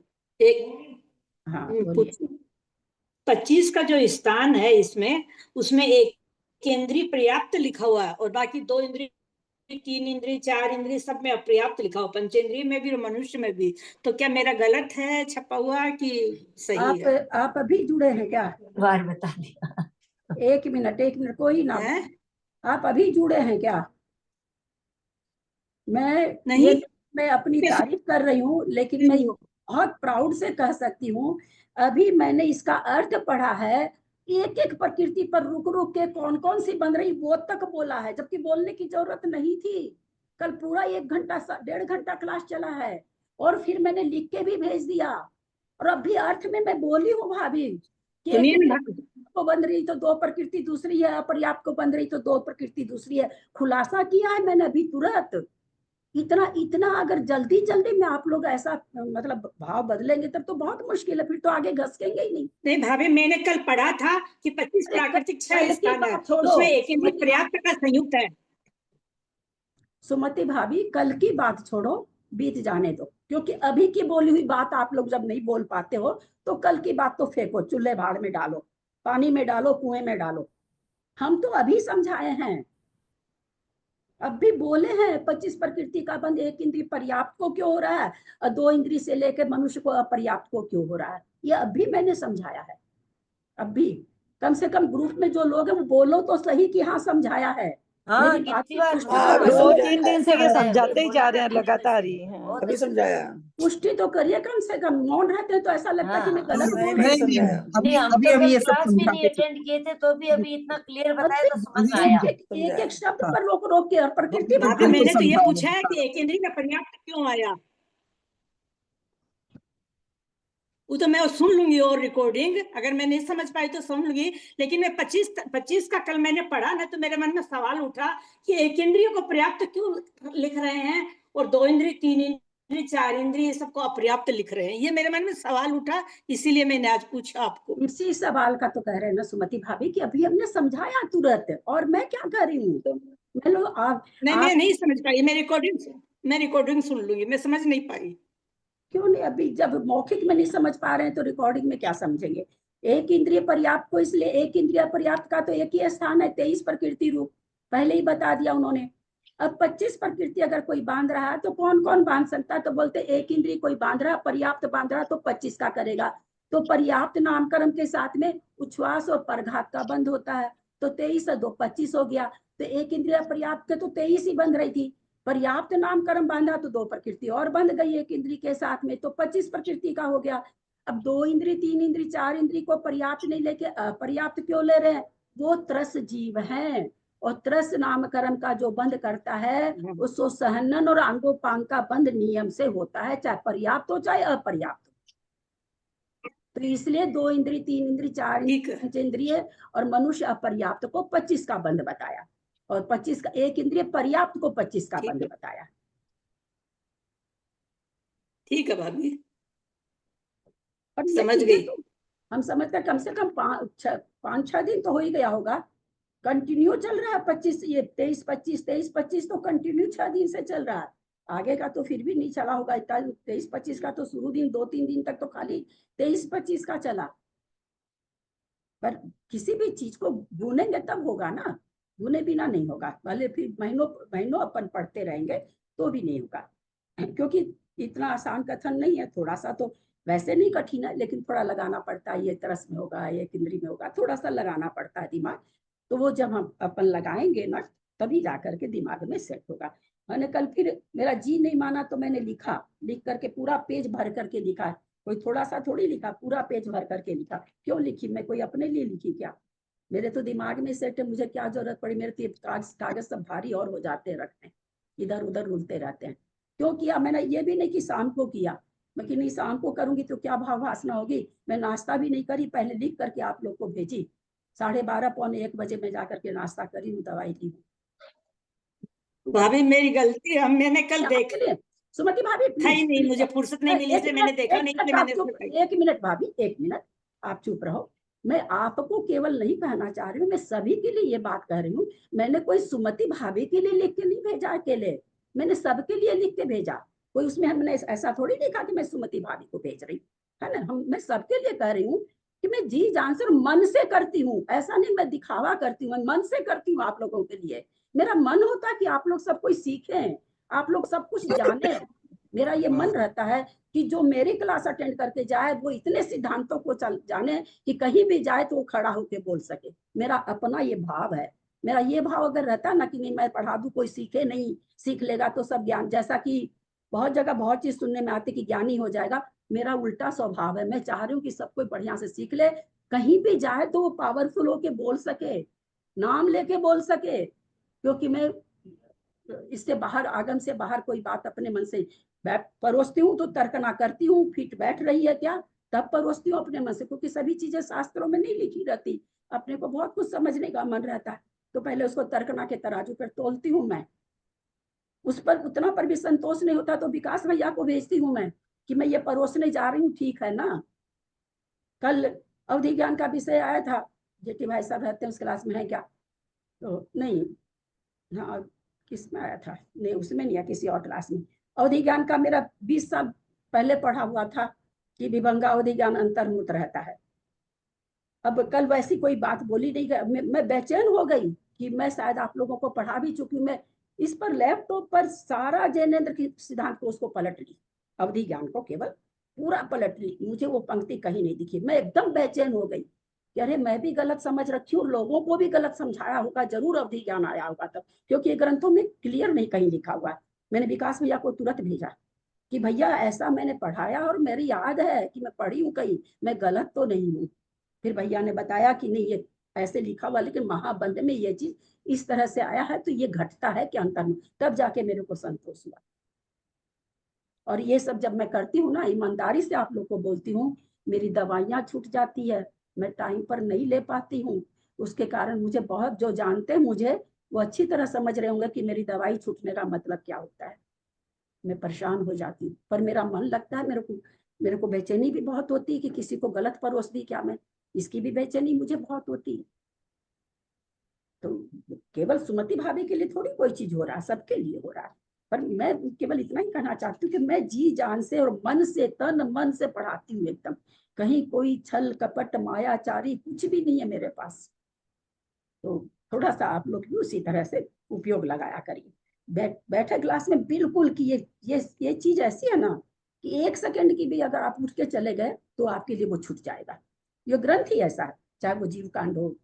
हाँ बोलिए। 25 का जो स्थान है इसमें, उसमें एक इंद्रिय पर्याप्त लिखा हुआ है और बाकी 2 इंद्रिय, 3 इंद्रिय, 4 इंद्रिय सब में अपर्याप्त लिखा हुआ, पंचेंद्रिय में भी और मनुष्य में भी। तो क्या मेरा गलत है छपा हुआ कि सही है? आप अभी जुड़े हैं क्या? बार बता दिया। एक मिनट कोई ना, आप अभी जुड़े हैं क्या? मैं अपनी तारीफ कर रही हूँ, लेकिन मैं बहुत प्राउड से कह सकती हूँ अभी मैंने इसका अर्थ पढ़ा है एक एक प्रकृति पर रुक रुक के कौन कौन सी बन रही वो तक बोला है, जबकि बोलने की जरूरत नहीं थी। कल पूरा 1 घंटा 1.5 घंटा क्लास चला है और फिर मैंने लिख के भी भेज दिया। और अभी अर्थ में मैं बोली हूँ भाभी कि सुनिए एक ना, को बन रही तो 2 प्रकृति दूसरी है, अपर्याप्त को बन रही तो 2 प्रकृति दूसरी है। खुलासा किया है मैंने अभी तुरंत। इतना अगर जल्दी जल्दी में आप लोग ऐसा मतलब भाव बदलेंगे तब तो बहुत मुश्किल है, फिर तो आगे घसकेंगे ही नहीं। नहीं भाभी, मैंने कल पढ़ा था कि 25 अरे प्राकृतिक 6 कल की स्थान है, बात छोड़ो, उसमें एक इंद्रिय पर्याप्त का संयुक्त है। सुमति भाभी कल की बात छोड़ो, बीत जाने दो, क्योंकि अभी की बोली हुई बात आप लोग जब नहीं बोल पाते हो तो कल की बात तो फेंको, चूल्हे भाड़ में डालो, पानी में डालो, कुएं में डालो। हम तो अभी समझाए हैं, अब भी बोले हैं 25 प्रकृति का बंध 1 इंद्रिय पर्याप्त को क्यों हो रहा है और 2 इंद्रिय से लेकर मनुष्य को अपर्याप्त को क्यों हो रहा है, ये अभी मैंने समझाया है। अभी कम से कम ग्रुप में जो लोग हैं वो बोलो तो सही कि हाँ समझाया है। हाँ, मेरी बात कितनी की बार पुष्टि हाँ, तो अभी करिए। 2-3 दिन से ये समझाते ही जा रहे हैं लगातार ही। हाँ। अभी समझाया। पुष्टि तो करिए, कम से कम मौन रहते हैं तो ऐसा लगता है कि मैं हाँ। गलत बोल नहीं, रही नहीं हूँ। समझाया। नहीं, हम अभी तो अभी कल ये सब क्लास भी समझा नहीं के अटेंड किए थे तो भी अभी इतना क्लियर बताया तो समझ में आया। एक एक शब्द पर रोक रोक के और प्रकृति में भाभी, हमको मैंने तो ये समझाया पूछा है कि एक इंद्रिय का पर्याप्त क्यों आया, वो तो मैं सुन लूंगी और रिकॉर्डिंग, अगर मैं नहीं समझ पाई तो सुन लूंगी। लेकिन मैं 25 का कल मैंने पढ़ा ना, तो मेरे मन में सवाल उठा कि एक इंद्रिय को पर्याप्त क्यों लिख रहे हैं और 2 इंद्रिय, 3 इंद्रिय, 4 इंद्रिय सबको अपर्याप्त लिख रहे हैं। ये मेरे मन में सवाल उठा, इसीलिए मैंने आज पूछा आपको। इसी सवाल का तो कह रहे हैं ना सुमति भाभी कि अभी हमने समझाया तुरंत, और मैं क्या कर रही हूँ, मैं लोग नहीं, मैं नहीं समझ पाई, मैं रिकॉर्डिंग सुन लूंगी, मैं समझ नहीं पाई। क्यों नहीं, अभी जब मौखिक में नहीं समझ पा रहे हैं तो रिकॉर्डिंग में क्या समझेंगे। 1 इंद्रिय पर्याप्त को, इसलिए 1 इंद्रिय पर्याप्त का तो एक ही स्थान है, 23 प्रकृति रूप, पहले ही बता दिया उन्होंने। अब 25 प्रकृति अगर कोई बांध रहा है तो कौन कौन बांध सकता है, तो बोलते 1 इंद्रिय कोई बांध रहा, पर्याप्त बांध रहा तो 25 का करेगा। तो पर्याप्त नामकरण के साथ में उच्छ्वास और परघात का बंध होता है, तो 23 और 2 25 हो गया। तो 1 इंद्रिय पर्याप्त के तो 23 ही बंध रही थी, पर्याप्त नामकरण बांधा तो 2 प्रकृति और बंध गई 1 इंद्रिय के साथ में, तो 25 प्रकृति का हो गया। अब 2 इंद्रिय, 3 इंद्रिय, 4 इंद्रिय को पर्याप्त नहीं लेके अपर्याप्त क्यों ले रहे हैं, वो त्रस जीव हैं। और त्रस नामकरण का जो बंध करता है उसको सहनन और अंगोपांग का बंध नियम से होता है, चाहे पर्याप्त हो चाहे अपर्याप्त हो। तो इसलिए 2 इंद्रिय, 3 इंद्रिय, 4 इंद्रिय, 5 इंद्रिय और मनुष्य अपर्याप्त को 25 का बंध बताया, और 25 का 1 इंद्रिय पर्याप्त को 25 का बंध बताया। ठीक है भाभी, और समझ गई। तो हम समझकर कम से कम 5-6 दिन तो हो ही गया होगा, कंटिन्यू चल रहा है 25, ये 23-25 तो कंटिन्यू 6 दिन से चल रहा है। आगे का तो फिर भी नहीं चला होगा इतना, 23-25 का तो शुरू दिन 2-3 दिन तक तो खाली 23-25 का चला। पर किसी भी चीज को भूनेंगे तब होगा ना, भूने बिना नहीं होगा, भले फिर महीनों अपन पढ़ते रहेंगे तो भी नहीं होगा, क्योंकि इतना आसान कथन नहीं है। थोड़ा सा तो वैसे नहीं कठिन है, लेकिन थोड़ा लगाना पड़ता है, ये तरस में होगा, ये इंद्री में होगा, थोड़ा सा लगाना पड़ता है दिमाग। तो वो जब हम अपन लगाएंगे ना तभी जाकर के दिमाग में सेट होगा। मैंने कल फिर मेरा जी नहीं माना तो मैंने लिख करके पूरा पेज भर करके लिखा, कोई थोड़ा सा थोड़ी लिखा, पूरा पेज भर करके लिखा। क्यों लिखी, मैं कोई अपने लिए लिखी क्या, मेरे तो दिमाग में सेट है, मुझे क्या जरूरत पड़ी, मेरे तो कागज सब भारी और हो जाते रखने, इधर उधर रुलते रहते हैं। क्यों किया मैंने, ये भी नहीं कि शाम को किया, मैं कि नहीं शाम को करूंगी तो क्या भाव वासना होगी। मैं नाश्ता भी नहीं करी, पहले लिख करके आप लोग को भेजी, 12:30 पौने 1 बजे में जाकर के नाश्ता करी हूँ, दवाई ली हूँ। भाभी मेरी गलती है, मैंने कल देखा सुमति भाभी था ही नहीं, मुझे फुर्सत नहीं मिली, इसलिए मैंने देखा नहीं, इसलिए मैंने 1 मिनट भाभी, 1 मिनट आप चुप रहो। मैं आपको केवल नहीं कहना चाह रही हूँ, मैं सभी के लिए ये बात कह रही हूँ। मैंने कोई सुमति भाभी के लिए लिख के नहीं भेजा अकेले, मैंने सबके लिए लिख के भेजा। कोई उसमें हमने ऐसा थोड़ी लिखा कि मैं सुमति भाभी को भेज रही है ना, मैं सबके लिए कह रही हूँ कि मैं जी जान से मन से करती हूँ, ऐसा नहीं मैं दिखावा करती हूँ, मैं मन से करती हूँ आप लोगों के लिए। मेरा मन होता है कि आप लोग सब कुछ सीखें, आप लोग सब कुछ जाने। मेरा ये मन रहता है कि जो मेरी क्लास अटेंड करके जाए वो इतने सिद्धांतों को जाने कि कहीं भी जाए तो वो खड़ा होकर बोल सके। मेरा अपना ये भाव है। मेरा ये भाव अगर रहता ना कि नहीं मैं पढ़ा दूं, कोई सीखे नहीं, सीख लेगा तो सब ज्ञान, जैसा कि बहुत जगह बहुत चीज सुनने में आती कि ज्ञानी हो जाएगा, मेरा उल्टा स्वभाव है। मैं चाह रही हूँ कि सब कोई बढ़िया से सीख ले, कहीं भी जाए तो वो पावरफुल होके बोल सके, नाम लेके बोल सके। क्योंकि मैं इससे बाहर, आगम से बाहर कोई बात अपने मन से परोसती हूँ तो तर्कना करती हूँ, फिट बैठ रही है क्या तब परोसती हूँ अपने मन से, क्योंकि सभी चीजें शास्त्रों में नहीं लिखी रहती, अपने को बहुत कुछ समझने का मन रहता है, तो पहले उसको तर्कना के तराजू पर तोलती हूँ मैं। उस पर उतना पर भी संतोष नहीं होता तो विकास भैया को भेजती हूँ मैं कि मैं ये परोसने जा रही हूँ, ठीक है ना। कल अवधि ज्ञान का विषय आया था, जेटी भाई साहब रहते हैं उस क्लास में है क्या, तो नहीं, हाँ किस में आया था, नहीं उसमें नहीं है, किसी और क्लास में। अवधि ज्ञान का मेरा 20 साल पहले पढ़ा हुआ था कि विभंगा अवधि ज्ञान अंतर्मुक्त रहता है। अब कल वैसी कोई बात बोली नहीं गई, मैं बेचैन हो गई कि मैं शायद आप लोगों को पढ़ा भी चुकी हूँ, मैं इस पर लैपटॉप पर सारा जैनेन्द्र की सिद्धांत को उसको पलट ली, अवधि ज्ञान को केवल पूरा पलट ली, मुझे वो पंक्ति कहीं नहीं दिखी, मैं एकदम बेचैन हो गई कि अरे मैं भी गलत समझ रखी हूँ, लोगों को भी गलत समझाया होगा, जरूर अवधि ज्ञान आया होगा तब, क्योंकि ग्रंथों में क्लियर नहीं कहीं लिखा हुआ है। मैंने विकास भैया को तुरंत भेजा कि भैया ऐसा मैंने पढ़ाया और मेरी याद है कि मैं पढ़ी हूँ कहीं, मैं गलत तो नहीं हूँ। फिर भैया ने बताया कि नहीं ये ऐसे लिखा हुआ, लेकिन महाबंध में ये चीज इस तरह से आया है, तो ये घटता है कि अंतर में, तब जाके मेरे को संतोष हुआ। और ये सब जब मैं करती हूँ ना, ईमानदारी से आप लोग को बोलती हूँ, मेरी दवाइयाँ छूट जाती है, मैं टाइम पर नहीं ले पाती हूँ, उसके कारण मुझे बहुत, जो जानते हैं मुझे वो अच्छी तरह समझ रहे होंगे कि मेरी दवाई छूटने का मतलब क्या होता है। मैं परेशान हो जाती हूँ, पर मेरा मन लगता है, मेरे को बेचैनी भी बहुत होती है कि किसी को गलत परोस दी क्या मैं, इसकी भी बेचैनी मुझे बहुत होती है। तो केवल सुमति भाभी के लिए थोड़ी कोई चीज हो रहा है, सबके लिए हो रहा है। पर मैं केवल इतना ही कहना चाहती हूँ कि मैं जी जान से और मन से, तन मन से पढ़ाती हूँ एकदम, कहीं कोई छल कपट मायाचारी कुछ भी नहीं है मेरे पास। तो थोड़ा सा आप लोग भी उसी तरह से उपयोग लगाया करिए। बैठे क्लास में बिल्कुल कि ये चीज ऐसी है ना कि 1 सेकंड की भी अगर आप उठ के चले गए तो आपके लिए वो छूट जाएगा। ये ग्रंथ ही ऐसा है, चाहे वो जीव कांड हो,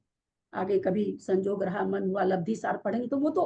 आगे कभी संजोग रहा, मन हुआ, लब्धि सार पढ़ेंगे तो वो तो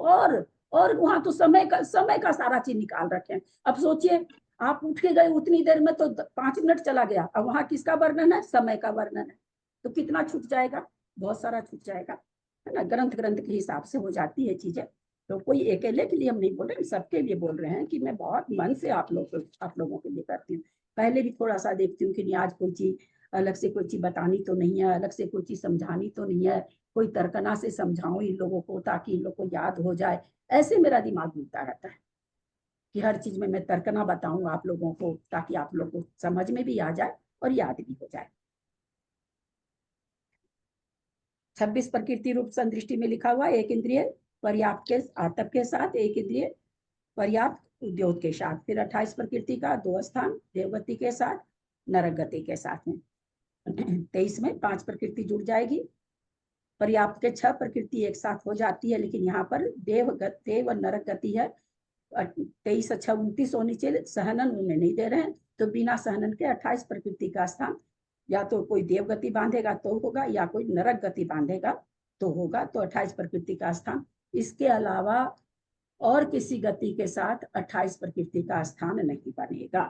और वहां तो समय का सारा चीज निकाल रखे हैं। अब सोचिए आप उठ के गए उतनी देर में तो 5 मिनट चला गया, अब वहां किसका वर्णन है, समय का वर्णन है, तो कितना छूट जाएगा, बहुत सारा छूट जाएगा, है ना। ग्रंथ के हिसाब से हो जाती है चीजें। तो कोई अकेले के लिए हम नहीं बोल रहे, सबके लिए बोल रहे हैं कि मैं बहुत मन से आप लोगों के लिए करती हूँ। पहले भी थोड़ा सा देखती हूँ कि नहीं आज कोई चीज अलग से कोई चीज बतानी तो नहीं है, अलग से कोई चीज समझानी तो नहीं है, कोई तर्कना से समझाऊं इन लोगों को ताकि इन लोग को याद हो जाए, ऐसे मेरा दिमाग घूमता रहता है कि हर चीज में मैं तर्कना बताऊं आप लोगों को ताकि आप लोग को समझ में भी आ जाए और याद भी हो जाए। 26 प्रकृति रूप संदृष्टि में लिखा हुआ, एक इंद्रिय पर्याप्त के आतप के साथ, एक इंद्रिय पर्याप्त उद्योग के साथ। फिर 28 प्रकृति का 2 स्थान देवगति के साथ, नरक गति के साथ है। 23 में 5 प्रकृति जुड़ जाएगी, पर्याप्त के 6 प्रकृति एक साथ हो जाती है, लेकिन यहाँ पर देव और नरक गति है। 23 6 29 होनी चाहिए, सहनन उनमें नहीं दे रहे हैं, तो बिना सहनन के 28 प्रकृति का स्थान या तो कोई देव गति बांधेगा तो होगा, या कोई नरक गति बांधेगा तो होगा, तो 28 प्रकृति का स्थान। इसके अलावा और किसी गति के साथ 28 प्रकृति का स्थान नहीं बनेगा।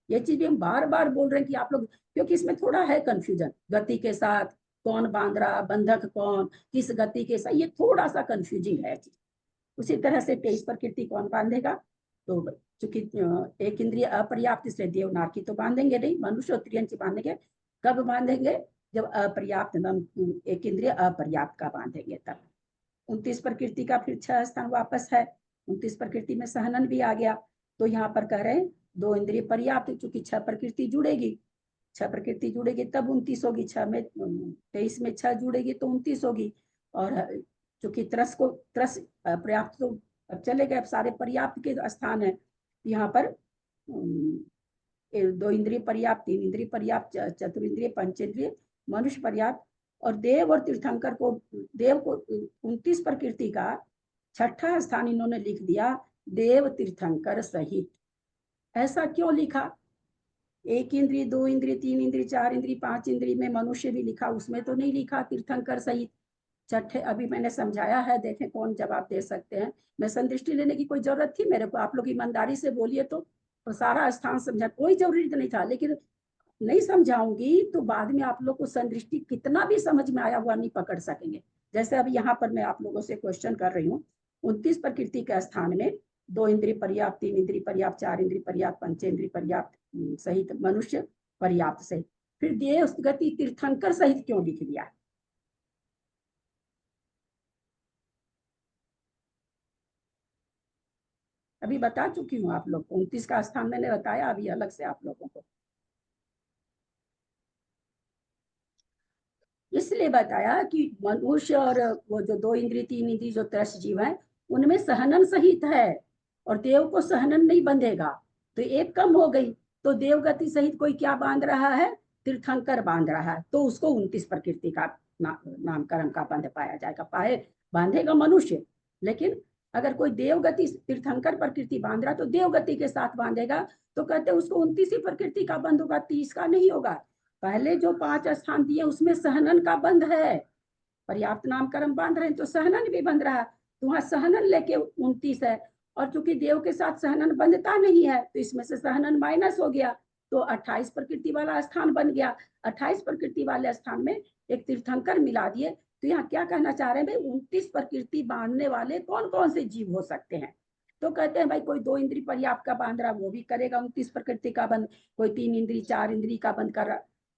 ये चीज हम बार बार बोल रहे हैं कि आप लोग, क्योंकि इसमें थोड़ा है कंफ्यूजन, गति के साथ कौन बांध रहा, बंधक कौन, किस गति के साथ, ये थोड़ा सा कंफ्यूजिंग है चीज। उसी तरह से 23 प्रकृति कौन बांधेगा, तो चूंकि एक इंद्रिय अपर्याप्त इसलिए देवनार की तो बांधेंगे नहीं, मनुष्य और त्रियंच बांधेंगे। कब बांधेंगे, जब अपर्याप्त एक इंद्रिय अपर्याप्त का बांधेंगे तब। 29 प्रकृति का फिर 6 स्थान वापस है, 29 प्रकृति में सहनन भी आ गया, तो यहाँ पर कह रहे हैं 2 इंद्रिय पर्याप्त, चूंकि 6 प्रकृति जुड़ेगी, 6 प्रकृति जुड़ेगी तब 29 होगी, 6 में 23 में 6 जुड़ेगी तो 29 होगी। और चूंकि त्रस पर्याप्त तो अब चले गए, अब सारे पर्याप्त के स्थान है, यहाँ पर 2 इंद्रिय पर्याप्त, 3 इंद्रिय पर्याप्त, चतुर्ंद्रिय, पंचेंद्रिय, मनुष्य पर्याप्त, और देव और तीर्थंकर को, देव को 29 प्रकृति का 6ठा स्थान इन्होंने लिख दिया देव तीर्थंकर सहित। ऐसा क्यों लिखा, 1 इंद्रिय, 2 इंद्रिय, 3 इंद्रिय, 4 इंद्रिय, 5 इंद्रिय में मनुष्य भी लिखा, उसमें तो नहीं लिखा तीर्थंकर सहित। 6ठे अभी मैंने समझाया है, देखें कौन जवाब दे सकते हैं। मैं संदृष्टि लेने की कोई जरूरत थी मेरे को, आप लोग ईमानदारी से बोलिए तो सारा स्थान समझा, कोई जरूरी नहीं था, लेकिन नहीं समझाऊंगी तो बाद में आप लोग को संदृष्टि कितना भी समझ में आया हुआ नहीं पकड़ सकेंगे। जैसे अभी यहाँ पर मैं आप लोगों से क्वेश्चन कर रही हूँ, 29 प्रकृति के स्थान में 2 इंद्रिय पर्याप्त, 3 इंद्रिय पर्याप्त, 4 इंद्रिय पर्याप्त, पंचेंद्रिय पर्याप्त सहित मनुष्य पर्याप्त सहित, फिर देव गति तीर्थंकर सहित क्यों लिख दिया? अभी बता चुकी हूँ आप लोग को, 29 का स्थान मैंने बताया अभी अलग से आप लोगों को। इसलिए बताया कि मनुष्य और वो जो 2 इंद्रिय 3 इंद्रिय जो त्रस जीव है उनमें सहनन सहित है, और देव को सहनन नहीं बंधेगा, तो एक कम हो गई। तो देव गति सहित कोई क्या बांध रहा है? तीर्थंकर बांध रहा है, तो उसको 29 प्रकृति का नामकरण का बंध पाया जाएगा। पाए बांधेगा मनुष्य, लेकिन अगर कोई देव गति तीर्थंकर प्रकृति बांध रहा तो देव गति के साथ बांधेगा, तो कहते हैं उसको 29 ही प्रकृति का बंध होगा, 30 का नहीं होगा। पहले जो 5 स्थान दिए उसमें सहनन का बंध है, पर्याप्त नामकरण बांध रहे हैं तो सहनन भी बंध रहा है, तो वहां सहनन लेके 29 है। और चूंकि देव के साथ सहनन बंधता नहीं है तो इसमें से सहनन माइनस हो गया, तो 28 प्रकृति वाला स्थान बन गया। 28 प्रकृति वाले स्थान में एक तीर्थंकर मिला दिए। तो यहाँ क्या कहना चाह रहे हैं भाई, 29 प्रकृति बांधने वाले कौन कौन से जीव हो सकते हैं? तो कहते हैं भाई कोई 2 इंद्रिय पर्याप्त का बांध रहा वो भी करेगा 29 प्रकृति का बंद, कोई 3 इंद्रिय 4 इंद्रिय का बंद कर रहा।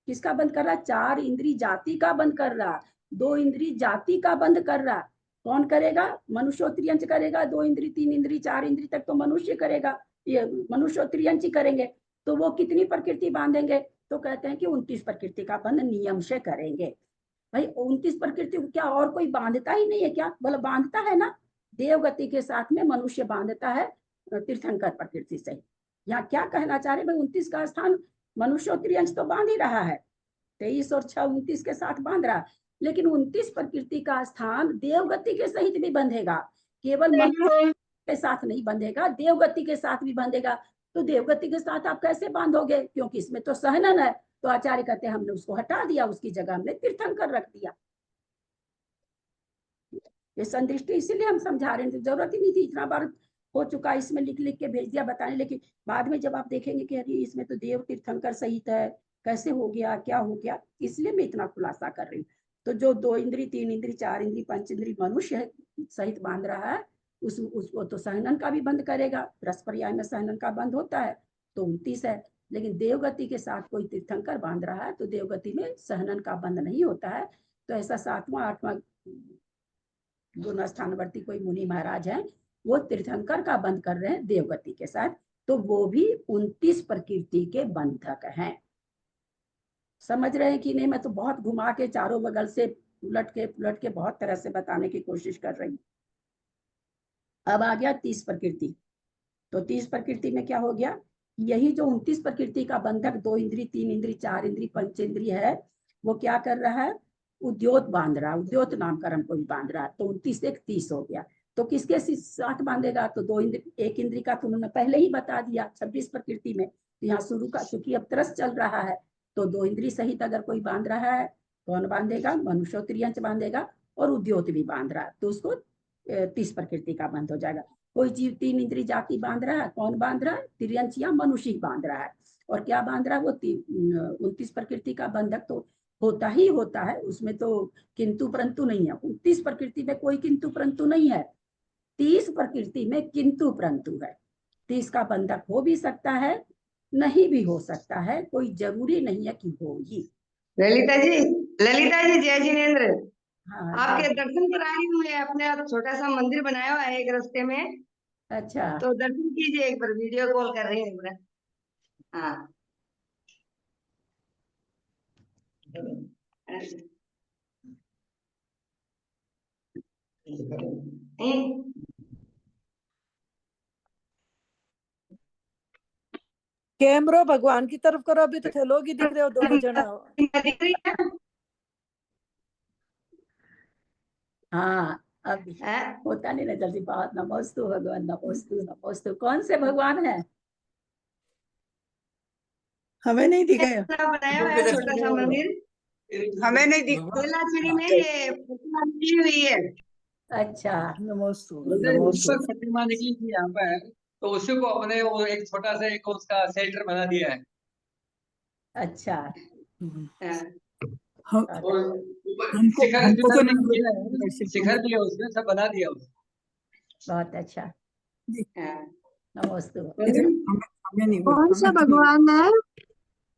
किसका बंद कर रहा? 4 इंद्रिय जाति का बंद कर रहा, 2 इंद्रिय जाति का बंद कर रहा। कौन करेगा? मनुष्योत्रियंच करेगा। 2 इंद्रिय 3 इंद्रिय 4 इंद्रिय तक तो मनुष्य करेगा, ये मनुष्योत्रियंच ही करेंगे। तो वो कितनी प्रकृति बांधेंगे? तो कहते हैं कि 29 प्रकृति का बंध नियम से करेंगे। भाई 29 प्रकृति को क्या और कोई बांधता ही नहीं है क्या? बोला बांधता है ना, देवगति के साथ में मनुष्य बांधता है तीर्थंकर प्रकृति से। यहाँ क्या कहना चाह रहे भाई, 29 का स्थान मनुष्योत्रियंश तो बांध ही रहा है, 23 और 6 29 के साथ बांध रहा, लेकिन 29 प्रकृति का स्थान देवगति के सहित भी बंधेगा, केवल मनुष्य के साथ नहीं बंधेगा, देवगति के साथ भी बंधेगा। तो देवगति के साथ आप कैसे बांधोगे? क्योंकि इसमें तो सहनन है। तो आचार्य कहते हैं हमने उसको हटा दिया, उसकी जगह हमने तीर्थंकर रख दिया। ये संदृष्टि इसीलिए हम समझा रहे हैं, जरूरत ही नहीं थी, इतना बार हो चुका, इसमें लिख लिख के भेज दिया बताने। लेकिन बाद में जब आप देखेंगे कि अरे इसमें तो देव तीर्थंकर सहित है, कैसे हो गया, क्या हो गया, इसलिए मैं इतना खुलासा कर रही हूँ। तो जो 2 इंद्रिय 3 इंद्रिय 4 इंद्रिय 5 इंद्रिय मनुष्य सहित बांध रहा है उसको तो सहनन का भी बंद करेगा। रस पर्याय में सहनन का बंद होता है तो 29 है। लेकिन देवगति के साथ कोई तीर्थंकर बांध रहा है तो देवगति में सहनन का बंद नहीं होता है। तो ऐसा 7वां 8वां गुण स्थानवर्ती कोई मुनि महाराज हैं, वो तीर्थंकर का बंद कर रहे हैं देवगति के साथ, तो वो भी 29 प्रकृति के बंधक हैं। समझ रहे हैं कि नहीं? मैं तो बहुत घुमा के चारों बगल से उलट के बहुत तरह से बताने की कोशिश कर रही हूँ। अब आ गया 30 प्रकृति। तो 30 प्रकृति में क्या हो गया? यही जो 29 प्रकृति का बंधक 2 इंद्रिय 3 इंद्रिय 4 इंद्रिय पंचेंद्रिय है, वो क्या कर रहा है? उद्योत बांध रहा, उद्योत नामकरण को भी बांध रहा है। तो 29 एक 30 हो गया। तो किसके साथ बांधेगा? तो 2 इंद्रिय 1 इंद्रिय का तो उन्होंने पहले ही बता दिया 26 प्रकृति में। तो यहाँ शुरू का चूंकि अब त्रस चल रहा है तो 2 इंद्रिय सहित अगर कोई बांध रहा है, कौन बांधेगा? मनुष्योत्रियंच बांधेगा, और उद्योत भी बांध रहा है, तो उसको 30 प्रकृति का बंध हो जाएगा। कोई जीव 3 इंद्रिय जाति बांध रहा है, कौन बांध रहा है? तिर्यंच या मनुष्य बांध रहा है। और क्या बांध रहा है? वो 29 प्रकृति का बंधक तो होता ही होता है, उसमें तो किंतु परंतु नहीं है। 29 प्रकृति में कोई किंतु परंतु नहीं है, 30 प्रकृति में किंतु परंतु है। 30 का बंधक हो भी सकता है, नहीं भी हो सकता है, कोई जरूरी नहीं है कि हो ही। ललिता जी जय जिनेन्द्र। हाँ, आपके दर्शन कराई हूँ मैं, अपने आप छोटा सा मंदिर बनाया हुआ है एक रास्ते में। अच्छा, तो दर्शन कीजिए एक बार, वीडियो कॉल कर रही हूँ। हाँ कैमरा भगवान की तरफ करो, अभी तो थे लोग ही दिख रहे हो, दोनों जना। दिख रही है? हाँ अब होता नहीं ना जल्दी बात। नमोस्तु भगवान, नमोस्तु नमोस्तु। कौन से भगवान है? हमें नहीं दिखे। बनाया हुआ है छोटा सा मंदिर, हमें नहीं दिखता। बेलाचुरी में ये प्रतिमा निकली हुई है। अच्छा, नमोस्तु ऊपर प्रतिमा निकली थी यहाँ पर, तो उसी को अपने वो एक छोटा सा एक उसका शेल्टर बना दिया है। अच्छा। हाँ, हम और हमको शिखर हमको तो मैंने नहीं किया बोला है, ऐसे शिखर भी है उसमें, सब बना दिया उसने। बहुत अच्छा। हाँ। नमस्ते। इधर हमें नहीं बोला, कौन सा हमें तो नहीं भगवान है?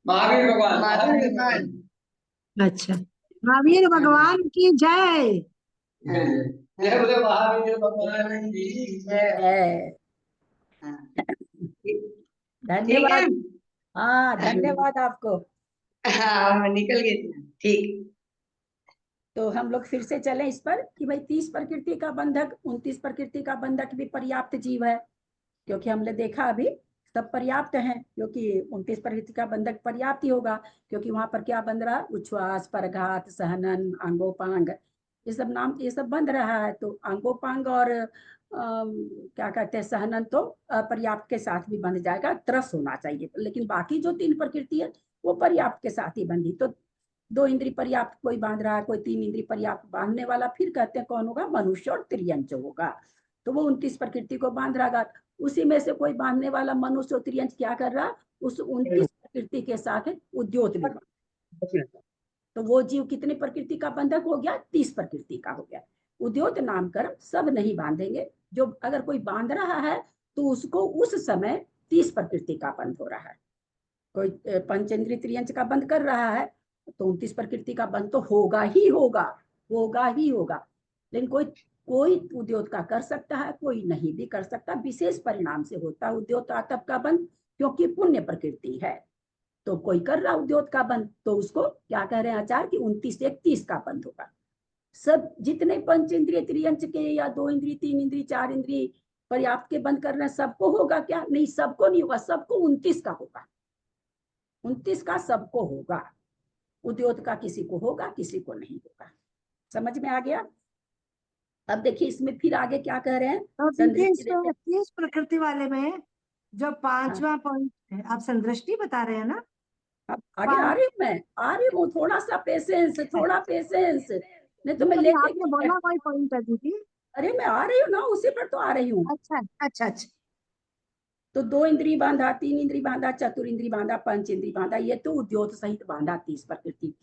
महावीर भगवान, महावीर भगवान। अच्छा, महावीर भगवान की जय। जय जय जय बोले महावीर भगवान की जय। है। हाँ, ठीक है। धन्यवाद। हाँ, धन्यवाद आपको। हाँ, निकल गई थी। ठीक। तो हम लोग फिर से चलें इस पर कि भाई 30 प्रकृति का बंधक, 29 प्रकृति का बंधक भी पर्याप्त जीव है, क्योंकि हमने देखा अभी सब पर्याप्त हैं, क्योंकि 29 प्रकृति का बंधक पर्याप्त ही होगा, क्योंकि वहां पर क्या बंध रहा, उच्छ्वास, परघात, सहनन, अंगोपांग, ये सब नाम, ये सब बंध रहा है। तो अंगोपांग और क्या कहते हैं, सहनन तो पर्याप्त के साथ भी बंध जाएगा, त्रस होना चाहिए, लेकिन बाकी जो 3 प्रकृति है वो पर्याप्त के साथ ही बंधी। तो 2 इंद्री पर्याप्त कोई बांध रहा है, कोई 3 इंद्री पर्याप्त बांधने वाला, फिर कहते हैं कौन होगा, मनुष्य और त्रियंच होगा। तो वो 29 प्रकृति को बांध रहा, उसी में से कोई बांधने वाला मनुष्य और त्रियंच क्या कर रहा, उस 29 प्रकृति के साथ उद्योत भी बांध। तो वो जीव कितने प्रकृति का बंधक हो गया, 30 प्रकृति का हो गया। उद्योत नामकरण सब नहीं बांधेंगे, जो अगर कोई बांध रहा है तो उसको उस समय 30 प्रकृति का बंध हो रहा है। कोई पंचेंद्रिय त्रियंच का बंध कर रहा है तो 29 प्रकृति का बंध तो होगा ही होगा, होगा ही होगा। लेकिन कोई कोई उद्योत का कर सकता है, कोई नहीं भी कर सकता, विशेष परिणाम से होता है उद्योत आतप का बंध, क्योंकि पुण्य प्रकृति है। तो कोई कर रहा उद्योत का बंध, तो उसको क्या कह रहे हैं आचार्य कि 29 से 30 का बंध होगा। सब जितने पंच इंद्रिय त्रियंच के या 2 इंद्रिय 3 इंद्रिय 4 इंद्रिय पर्याप्त के बंद कर रहे हैं, सबको होगा क्या, नहीं, सबको नहीं होगा, सबको 29 का होगा, 29 का सबको होगा। उद्योत का किसी को होगा, किसी को नहीं होगा। समझ में आ गया। अब देखिए इसमें फिर आगे क्या कह रहे हैं, तो दीदी इसमें 30 प्रकृति वाले में जो हाँ। 5वां पॉइंट है, आप संदृष्टि बता रहे हैं ना? अब आगे आ रही हूँ मैं, आ रही हूँ, थोड़ा सा पेशेंस, थोड़ा पेशेंस, नहीं तो मैं अभी लेके आपने बोला कोई पॉइंट है दीदी। अरे मैं आ रही हूँ ना, उसी पर तो आ रही हूँ। अच्छा अच्छा अच्छा। तो 2 इंद्री बांधा, 3 इंद्री बांधा, चतुर इंद्री बांधा, पंच इंद्री बांधा, ये तो उद्योत सहित बांधा 30 प्रकृति।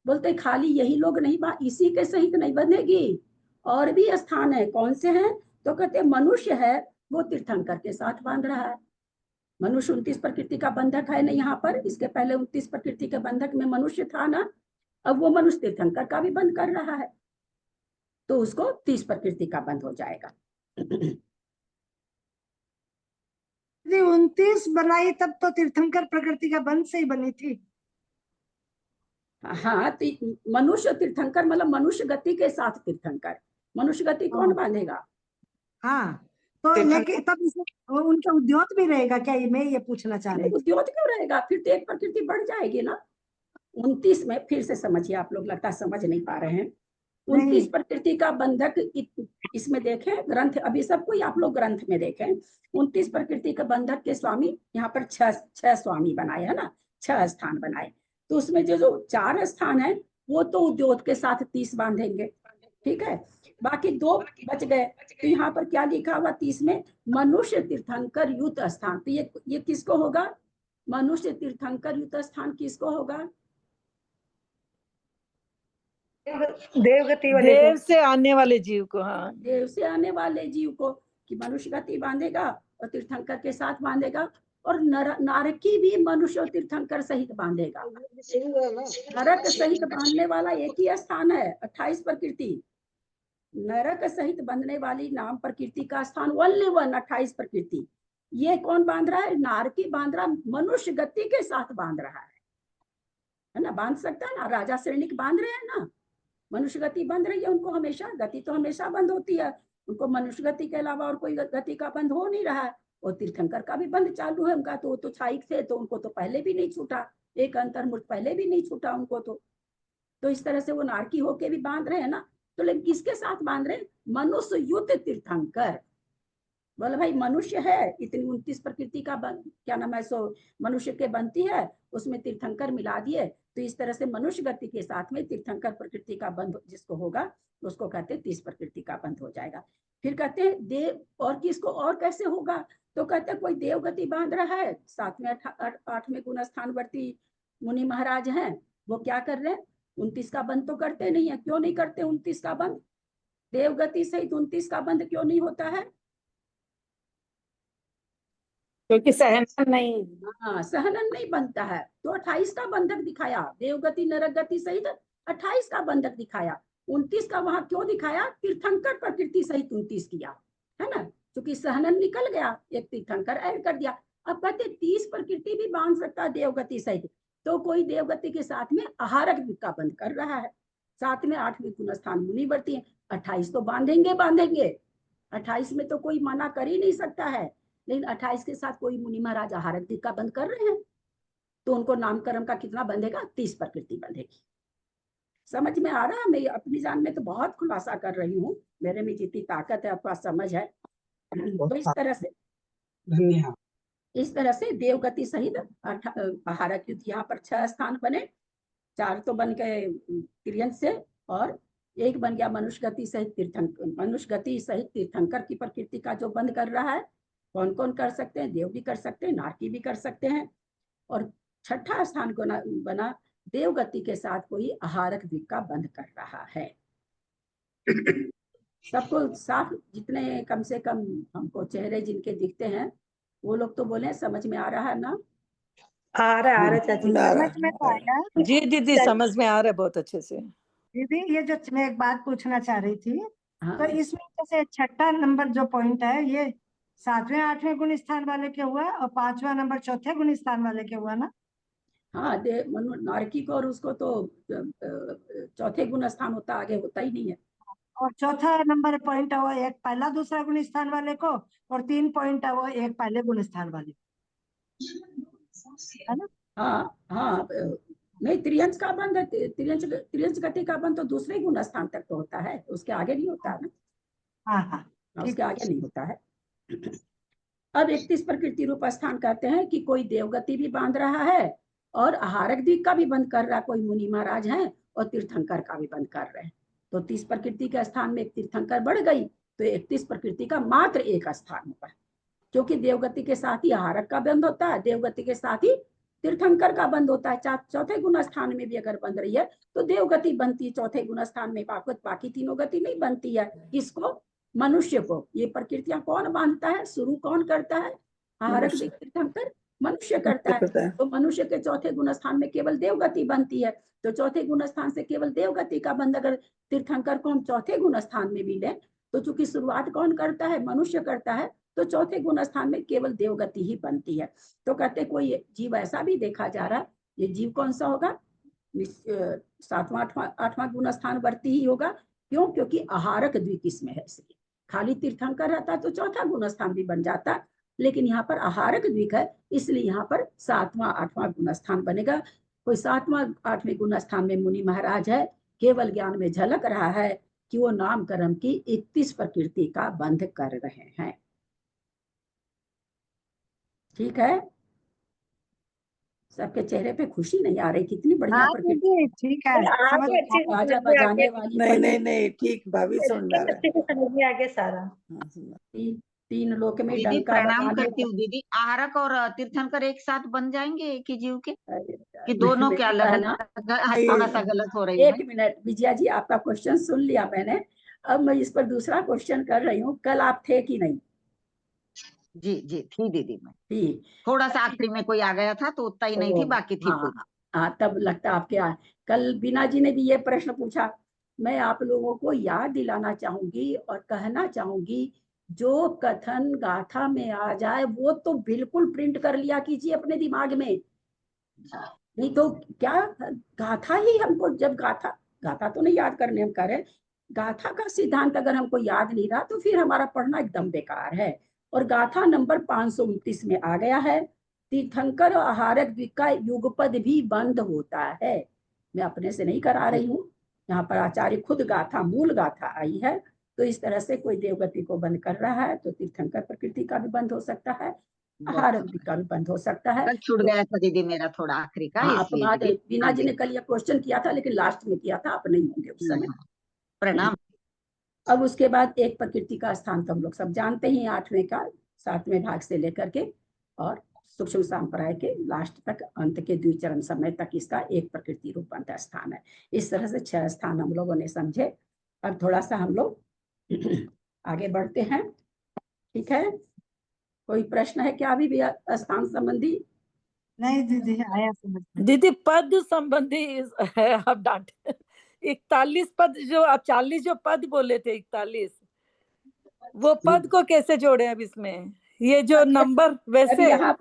बोलते खाली यही लोग नहीं, इसी के सहित नहीं बंधेगी, और भी स्थान है। कौन से हैं, तो कहते मनुष्य है, वो तीर्थंकर के साथ बांध रहा है। मनुष्य 29 प्रकृति का बंधक है ना यहाँ पर, इसके पहले 29 प्रकृति के बंधक में मनुष्य था ना, अब वो मनुष्य तीर्थंकर का भी बंध कर रहा है, तो उसको 30 प्रकृति का बंध हो जाएगा। 29 बनाई तब तो तीर्थंकर प्रकृति का बंध से ही बनी थी। हाँ, तो मनुष्य तीर्थंकर मतलब मनुष्य गति के साथ तीर्थंकर, मनुष्य गति कौन बांधेगा। हाँ, तो लेकिन तब इसमें उनका उद्योत भी रहेगा क्या, मैं ये पूछना चाह रही थी। उद्योत क्यों रहेगा, फिर तो एक प्रकृति बढ़ जाएगी ना। 29 में फिर से समझिए, आप लोग लगता समझ नहीं पा रहे हैं। 29 प्रकृति का बंधक इसमें देखें ग्रंथ, अभी सब कोई आप लोग ग्रंथ में देखें, 29 प्रकृति के बंधक के स्वामी यहाँ पर 6 स्वामी बनाए है ना, 6 स्थान बनाए। तो उसमें जो 4 स्थान है वो तो उद्योत के साथ 30 बांधेंगे, ठीक है। बाकी 2 बच गए, तो यहाँ पर क्या लिखा हुआ 30 में, मनुष्य तीर्थंकर युत स्थान। तो ये किसको होगा, मनुष्य तीर्थंकर युत स्थान किसको होगा, देवगति वाले देव से आने वाले जीव को। हाँ, देव से आने वाले जीव को, कि मनुष्य गति बांधेगा और तीर्थंकर के साथ बांधेगा, और नारकी भी मनुष्य और तीर्थंकर सहित बांधेगा। नरक सहित बांधने वाला एक ही स्थान है, 28 प्रकृति। नरक सहित बंधने वाली नाम प्रकृति का स्थान ओनली 1, 28 प्रकृति। ये कौन बांध रहा है, नारकी बांध रहा, मनुष्य गति के साथ बांध रहा है ना, बांध सकता है ना, राजा सैनिक बांध रहे हैं ना, मनुष्य गति बंद रही है उनको, हमेशा गति तो हमेशा बंद होती है उनको, मनुष्य गति के अलावा और कोई गति का बंद हो नहीं रहा है। और तीर्थंकर का भी बंद चालू है उनका, तो छाइक थे तो उनको तो पहले भी नहीं छूटा, एक अंतर्मुख पहले भी नहीं छूटा उनको। तो इस तरह से वो नारकी होके भी बांध रहे हैं ना। तो लेकिन किसके साथ बांध रहे हैं, मनुष्य युत तीर्थंकर। बोले भाई मनुष्य है, इतनी 29 प्रकृति का क्या नाम है, सो मनुष्य के बनती है, उसमें तीर्थंकर मिला दिए, तो इस तरह से मनुष्य गति के साथ में तीर्थंकर प्रकृति का बंध जिसको होगा उसको कहते हैं 30 प्रकृति का बंध हो जाएगा। फिर कहते हैं देव, और किसको और कैसे होगा, तो कहते हैं कोई देव गति बांध रहा है, 7वें 8वें गुण स्थान वर्ती मुनि महाराज हैं वो क्या कर रहे हैं, 29 का बंध तो करते नहीं है। क्यों नहीं करते 29 का बंध? देवगति सहित 29 का बंध क्यों नहीं होता है? क्योंकि सहन नहीं। हाँ, सहनन नहीं बनता है। तो 28 का बंधक दिखाया, देवगति नरक गति सहित 28 का बंधक दिखाया। 29 का वहां क्यों दिखाया? तीर्थंकर प्रकृति सहित 29 किया है ना, क्योंकि सहनन निकल गया, एक तीर्थंकर ऐड कर दिया। अब कहते 30 प्रकृति भी बांध सकता है देवगति सहित। तो कोई देवगति के साथ में आहारक का बंध कर रहा है, साथ में 8वीं गुण स्थान मुनि वर्ती है। 28 तो बांधेंगे बांधेंगे, 28 में तो कोई मना कर ही नहीं सकता है। लेकिन 28 के साथ कोई मुनि महाराज आहारक का बंध कर रहे हैं, तो उनको नामकरण का कितना बंधेगा? 30 प्रकृति बंधेगी। समझ में आ रहा है? मैं अपनी जान में तो बहुत खुलासा कर रही हूँ, मेरे में जितनी ताकत है आपका समझ है। तो इस तरह से धन्यवाद। इस तरह से देवगति सहित आहारक युद्ध यहाँ पर 6 स्थान बने, 4 तो बन गए तिर्यंत से, और एक बन गया मनुष्य गति सहित तीर्थंकर। मनुष्य गति सहित तीर्थंकर की प्रकृति का जो बंद कर रहा है, कौन कौन कर सकते हैं? देव भी कर सकते हैं, नारकी भी कर सकते हैं। और 6ठा स्थान को बना देवगति के साथ कोई आहारक द्वीप का बंध कर रहा है। सबको साफ, जितने कम से कम हमको चेहरे जिनके दिखते हैं वो लोग तो बोले समझ में आ रहा है ना? आ रहा है चाची, समझ में तो आया। जी दीदी समझ में आ रहा है बहुत अच्छे से। दीदी ये जो मैं एक बात पूछना चाह रही थी, हाँ। तो इसमें जैसे 6ठा नंबर जो पॉइंट है ये 7वें 8वें गुण स्थान वाले के हुआ, और 5वां नंबर 4थे गुण स्थान वाले के हुआ ना? हाँ, नारकी को और उसको तो 4थे गुण स्थान होता, आगे होता ही नहीं है। और 4था नंबर पॉइंट है वो एक पहला दूसरा गुण स्थान वाले को, और 3 पॉइंट है वो एक पहले गुण स्थान वाले को, है ना? हाँ हाँ, नहीं, त्रियंश का बंध है, त्रियंश गति का बंध तो दूसरे गुण स्थान तक तो होता है, उसके आगे नहीं होता है ना। हाँ हाँ, उसके आगे नहीं होता है। अब 31 प्रकृति रूप स्थान कहते हैं कि कोई देवगति भी बांध रहा है और आहारक द्वीप का भी बंद कर रहा है, कोई मुनि महाराज हैं और तीर्थंकर का भी बंद कर रहे हैं। तो 30 प्रकृति के स्थान में एक तीर्थंकर बढ़ गई, तो 31 प्रकृति का मात्र एक स्थान होगा, क्योंकि देवगति के साथ ही आहारक का बंद होता है, देवगति के साथ ही तीर्थंकर का बंद होता है। 4थे गुण स्थान में भी अगर बंद रही है तो देवगति बनती है, 4थे गुण स्थान में बाकी तीनों गति नहीं बनती है। किसको? मनुष्य को। ये प्रकृतियां कौन बांधता है? शुरू कौन करता है? आहारक तीर्थंकर मनुष्य करता है। तो मनुष्य के 4थे गुण स्थान में केवल देवगति बनती है, तो 4थे गुण स्थान से केवल देवगति का बंद अगर तीर्थंकर को हम 4थे गुण स्थान में भी लें, तो चूंकि शुरुआत कौन करता है? मनुष्य करता है, तो 4थे गुण स्थान में केवल देवगति ही बनती है। तो कहते कोई जीव ऐसा भी देखा जा रहा है, ये जीव कौन सा होगा? 7वां 8वां गुण स्थान वर्ती ही होगा। क्यों? क्योंकि आहारक द्वीप इसमें है, इसलिए। खाली तीर्थंकर रहता तो 4था गुण स्थान भी बन जाता, लेकिन यहाँ पर आहारक द्वीप है, इसलिए यहाँ पर 7वां 8वां गुण स्थान बनेगा। कोई 7वां 8वें गुण स्थान में मुनि महाराज है, केवल ज्ञान में झलक रहा है कि वो नाम कर्म की 31 प्रकृति का बंध कर रहे हैं। ठीक है? सबके चेहरे पे खुशी नहीं आ रही, कितनी बढ़िया प्रकृति। ठीक है, समझ बाजा बजाने वाली नहीं ठीक, भाभी सुन रहा है। समझ में आ गया सारा। 3 लोक में दीदी डंका प्रणाम बजाने करती हूँ दीदी। आहारक और तीर्थंकर एक साथ बन जाएंगे एक ही जीव के, कि वाली। दोनों क्या अलग है ना? अलग? थोड़ा सा गलत हो रही है। 1 मिनट विजया जी, आपका क्वेश्चन सुन लिया मैंने, अब मैं इस पर दूसरा क्वेश्चन कर रही हूँ। कल आप थे कि नहीं? जी जी थी दीदी, मैं ठीक। थोड़ा सा आखिरी में कोई आ गया था तो उतना ही नहीं थी, बाकी थी पूरी। हाँ, तब लगता आपके कल बीना जी ने भी ये प्रश्न पूछा। मैं आप लोगों को याद दिलाना चाहूंगी और कहना चाहूंगी, जो कथन गाथा में आ जाए वो तो बिल्कुल प्रिंट कर लिया कीजिए अपने दिमाग में। नहीं तो क्या, गाथा ही हमको, जब गाथा तो नहीं याद करने हम कह रहे, गाथा का सिद्धांत अगर हमको याद नहीं रहा तो फिर हमारा पढ़ना एकदम बेकार है। और गाथा नंबर 529 में आ गया है, तीर्थंकर और आहारक द्वीप का युगपद भी बंद होता है। मैं अपने से नहीं करा रही हूँ, यहाँ पर आचार्य खुद गाथा, मूल गाथा आई है। तो इस तरह से कोई देवगति को बंद कर रहा है तो तीर्थंकर प्रकृति का भी बंद हो सकता है, आहारक द्वीप का भी बंद हो सकता है। कल छूट गया था दीदी मेरा थोड़ा आखिरी का, इसलिए बीना जी ने कल ये क्वेश्चन किया था, लेकिन लास्ट में किया था, आप नहीं होंगे उस समय। प्रणाम। अब उसके बाद एक प्रकृति का स्थान तो हम लोग सब जानते ही, 8वें का 7वें भाग से लेकर के और सूक्ष्म संप्राय के लास्ट तक, अंत के द्विचरण समय तक इसका एक प्रकृति रूप अंत स्थान है। इस तरह से 6 स्थान हम लोगों ने समझे। अब थोड़ा सा हम लोग आगे बढ़ते हैं, ठीक है। कोई प्रश्न है क्या अभी भी स्थान संबंधी? नहीं दीदी, आया समझ में। दीदी पद संबंधी है, आप डांटे 41 पद जो आप 40 जो पद बोले थे 41, वो पद को कैसे जोड़े अब इसमें? ये जो नंबर अब वैसे यहाँ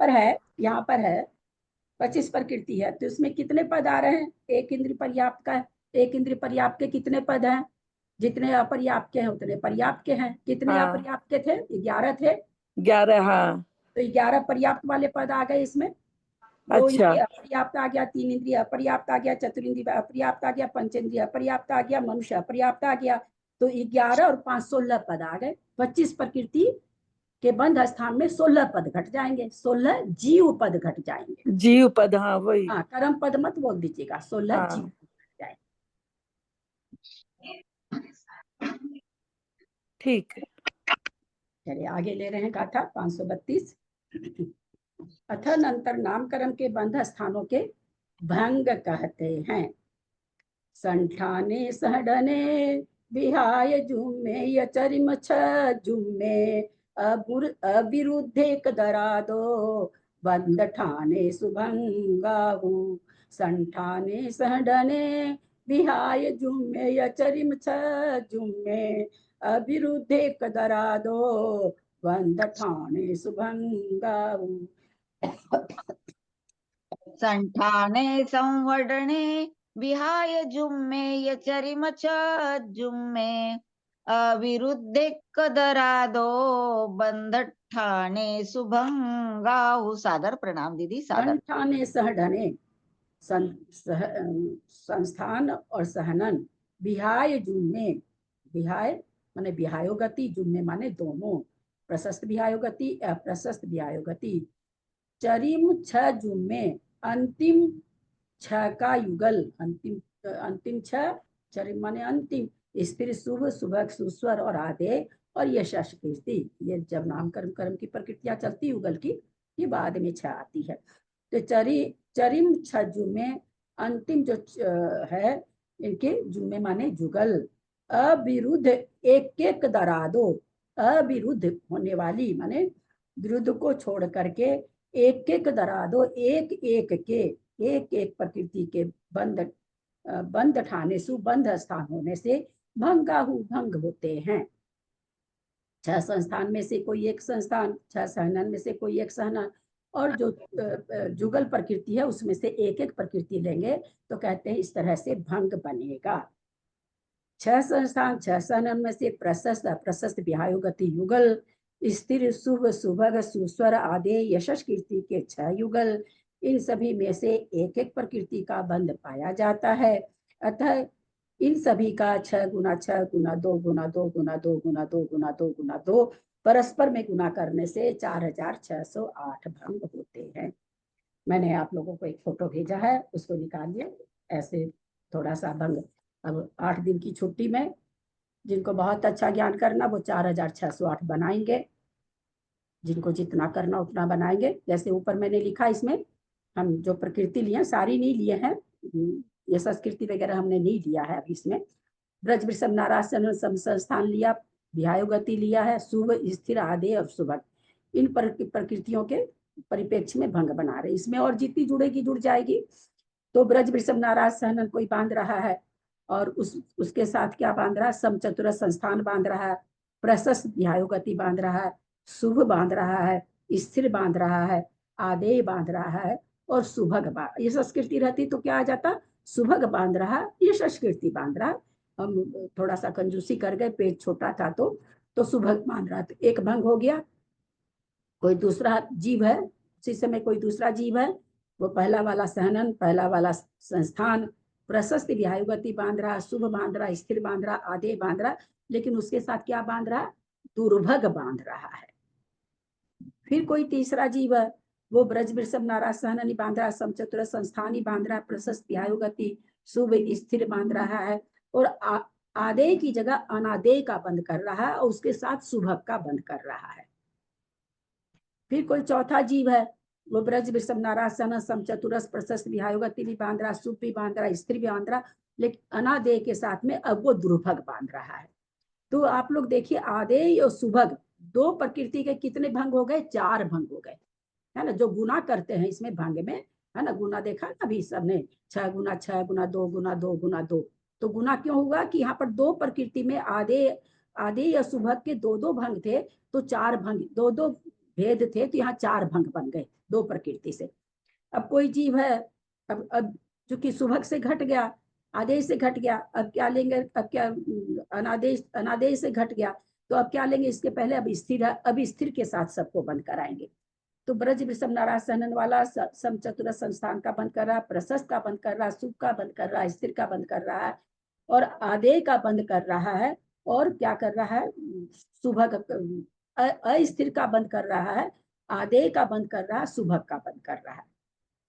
पर है 25 प्रकृति है, तो इसमें कितने पद आ रहे हैं? एक इंद्रिय पर्याप्त का, एक इंद्रिय पर्याप्त के कितने पद हैं? जितने अपर्याप्त के हैं उतने पर्याप्त के हैं। कितने हाँ। अपर्याप्त के थे? 11 थे। 11, हाँ। तो 11 पर्याप्त वाले पद आ गए इसमें। 2 अच्छा। इंद्रिय अपर्याप्त आ गया, 3 इंद्रिय अपर्याप्त आ गया, चतुरिंद्रिय अपर्याप्त आ गया, पंचेंद्रिय अपर्याप्त आ गया, मनुष्य अपर्याप्त आ गया। तो 11 और 5 16 पद आ गए। 25 प्रकृति के बंध स्थान में 16 पद घट जाएंगे, 16 जीव पद घट जाएंगे। जीव पद, हाँ वही। हाँ, कर्म पद मत बोल दीजिएगा, 16 हाँ। जीव पद घट जाएंगे। ठीक है, चलिए आगे ले रहे हैं गाथा 532। अथनंतर नामकरण के बंध स्थानों के भंग कहते हैं। संठाने सहडने विहाय जुम्मे यचरिम छ जुम्मे अविरुद्धेक दरादो बंद ठाने सुभंगाहु। संठाने सहडने विहाय जुम्मे यचरिम छ जुम्मे अविरुद्धेक दरादो बंद ठाने सुभंगाहु। संठाने संवडणे विहाय जुम्मे यचरिम छ जुम्मे अविरुद्धे कदरादो बंध ठाणे सुभंगाहु। सादर प्रणाम दीदी, सादर। संठाने सहडने, संस्थान और सहनन, विहाय जुम्मे, विहाय माने विहायोगति, जुम्मे माने दोनों, प्रशस्त विहायोगति अप्रशस्त विहायोगति। चरिम छ जुम्मे, अंतिम छ का युगल, अंतिम छ, चरिम माने अंतिम, स्थिर शुभ शुभक सुस्वर और आधे और यशस कीर्ति। ये जब नामकरण कर्म की प्रकृतियां चलती युगल की, ये बाद में छ आती है। तो चरिम छ जुम्मे, अंतिम जो है इनके जुम्मे माने जुगल। अविरुद्ध एक एक दरादो, अविरुद्ध होने वाली माने विरुद्ध को छोड़ करके एक एक दरादो, एक एक प्रकृति के बंध ठाने सुबंध स्थान होने से भंगाहु भंग होते हैं। 6 संस्थान में से कोई एक संस्थान, 6 सहनन में से कोई एक सहनन, और जो जुगल प्रकृति है उसमें से एक एक प्रकृति लेंगे तो कहते हैं इस तरह से भंग बनेगा। 6 संस्थान 6 सहनन में से प्रशस्त अप्रशस्त विहायोगति युगल, स्थिर शुभ शुभग सुस्वर आदि यशस कीर्ति के 6 युगल, इन सभी में से एक एक प्रकृति का बंध पाया जाता है। अतः इन सभी का 6 गुना 6 गुना 2 गुना 2 गुना 2 गुना 2 गुना 2 गुना 2 परस्पर में गुना करने से 4608 भंग होते हैं। मैंने आप लोगों को एक फोटो भेजा है, उसको निकालिए। ऐसे थोड़ा सा भंग, अब 8 दिन की छुट्टी में जिनको बहुत अच्छा ज्ञान करना वो 4608 बनाएंगे, जिनको जितना करना उतना बनाएंगे। जैसे ऊपर मैंने लिखा, इसमें हम जो प्रकृति लिए सारी नहीं लिए हैं, ये संस्कृति वगैरह हमने नहीं लिया है अभी। इसमें ब्रज वृषभ नारासन संस्थान लिया, विहायोगति लिया है, शुभ स्थिर आदि और शुभक, इन प्रकृतियों के परिप्रेक्ष्य में भंग बना रहे। इसमें और जितनी जुड़ेगी जुड़ जाएगी। तो ब्रज वृषभ नाराज सहनन कोई बांध रहा है, और उसके साथ क्या बांध रहा है? समचतुर संस्थान बांध रहा है, प्रशस्त विहायोगति बांध रहा है, शुभ बांध रहा है, स्थिर बांध रहा है, आदेय बांध रहा है, और सुभग ये संस्कृति रहती तो क्या आ जाता? सुभग बांध रहा, ये संस्कृति बांध रहा। हम थोड़ा सा कंजूसी कर गए, पेज छोटा था तो सुभग बांध रहा। तो एक भंग हो गया। कोई दूसरा जीव है, उसी समय कोई दूसरा जीव है, वो पहला वाला सहनन, पहला वाला संस्थान प्रशस्त विहायोगति बांध रहा, शुभ बांध रहा, स्थिर बांध रहा, आदेय बांध रहा, लेकिन उसके साथ क्या बांध रहा? दुर्भग बांध रहा है। फिर कोई तीसरा जीव है, वो ब्रज वृषभ नाराज सहननी बांध रहा, समचतुर संस्थानी बांध रहा, प्रशस्त विहायोगति शुभ स्थिर बांध रहा है, और आदेय की जगह अनादेय का बंद कर रहा है, और उसके साथ शुभक का बंद कर रहा है। फिर कोई चौथा जीव है, वो ब्रज वृषभ नारासन सम चतुरस प्रशस्त विहायुगति बांध रहा, सुप भी बांध रहा, स्त्री भी बांध रहा, लेकिन अनादेय के साथ में अब वो दुर्भग बांध रहा है। तो आप लोग देखिए आदेय और सुभग दो प्रकृति के कितने भंग हो गए? 4 भंग हो गए, है ना। जो गुना करते हैं इसमें भंग में, है ना, गुना देखा ना अभी सबने, 6 गुना 6 गुना 2 गुना 2 गुना 2। तो गुना क्यों हुआ कि यहाँ पर दो प्रकृति में आदेय या सुभग के 2-2 भंग थे, तो 4 भंग, 2-2 भेद थे, तो यहाँ 4 भंग बन गए दो प्रकृति से। अब कोई जीव है, अब चूंकि सुभग से घट गया, आदेश से घट गया, अब क्या लेंगे? अब क्या अनादेश से घट गया, तो अब क्या लेंगे? इसके पहले अब स्थिर है, अब स्थिर के साथ सबको बंद कराएंगे। तो ब्रज वृषभ नाराज सहनन वाला सम चतुर संस्थान का बंद कर रहा है, प्रशस्त का बंद कर रहा है, सुख का बंद कर रहा है, स्थिर का बंद कर रहा है, और आदेय का बंद कर रहा है, और क्या कर रहा है? सुभग अस्थिर का बंद कर रहा है, आदेय का बंद कर रहा है, सुभग का बंद कर रहा है।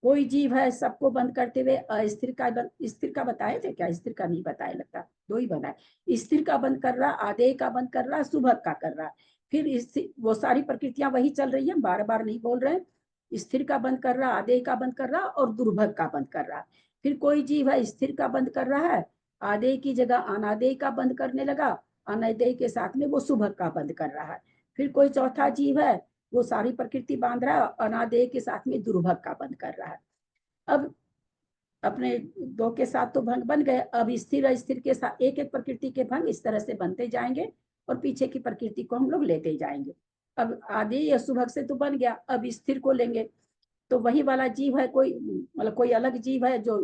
कोई जीव है सबको बंद करते हुए अस्थिर का स्थिर का बताए थे क्या? स्थिर का नहीं बताया, लगता 2 ही बनाए। स्थिर का बंद कर रहा, आदेय का बंद कर रहा, सुभग का कर रहा। फिर वो सारी प्रकृतियां वही चल रही है, बार बार नहीं बोल रहे हैं। स्थिर का बंद कर रहा, आदेय का बंद कर रहा, और दुर्भग का बंद कर रहा। फिर कोई जीव है स्थिर का बंद कर रहा है, आदेय की जगह अनादेय का बंद करने लगा, अनादेय के साथ में वो सुभग का बंद कर रहा है। फिर कोई चौथा जीव है, वो सारी प्रकृति बांध रहा है, अनादेय के साथ में दुर्भग का बंद कर रहा है। अब अपने 2 के साथ तो भंग बन गए, अब स्थिर अस्थिर के साथ एक एक प्रकृति के भंग इस तरह से बनते जाएंगे, और पीछे की प्रकृति को हम लोग लेते जाएंगे। अब आदि या सुभग से तो बन गया, अब स्थिर को लेंगे, तो वही वाला जीव है, कोई मतलब कोई अलग जीव है जो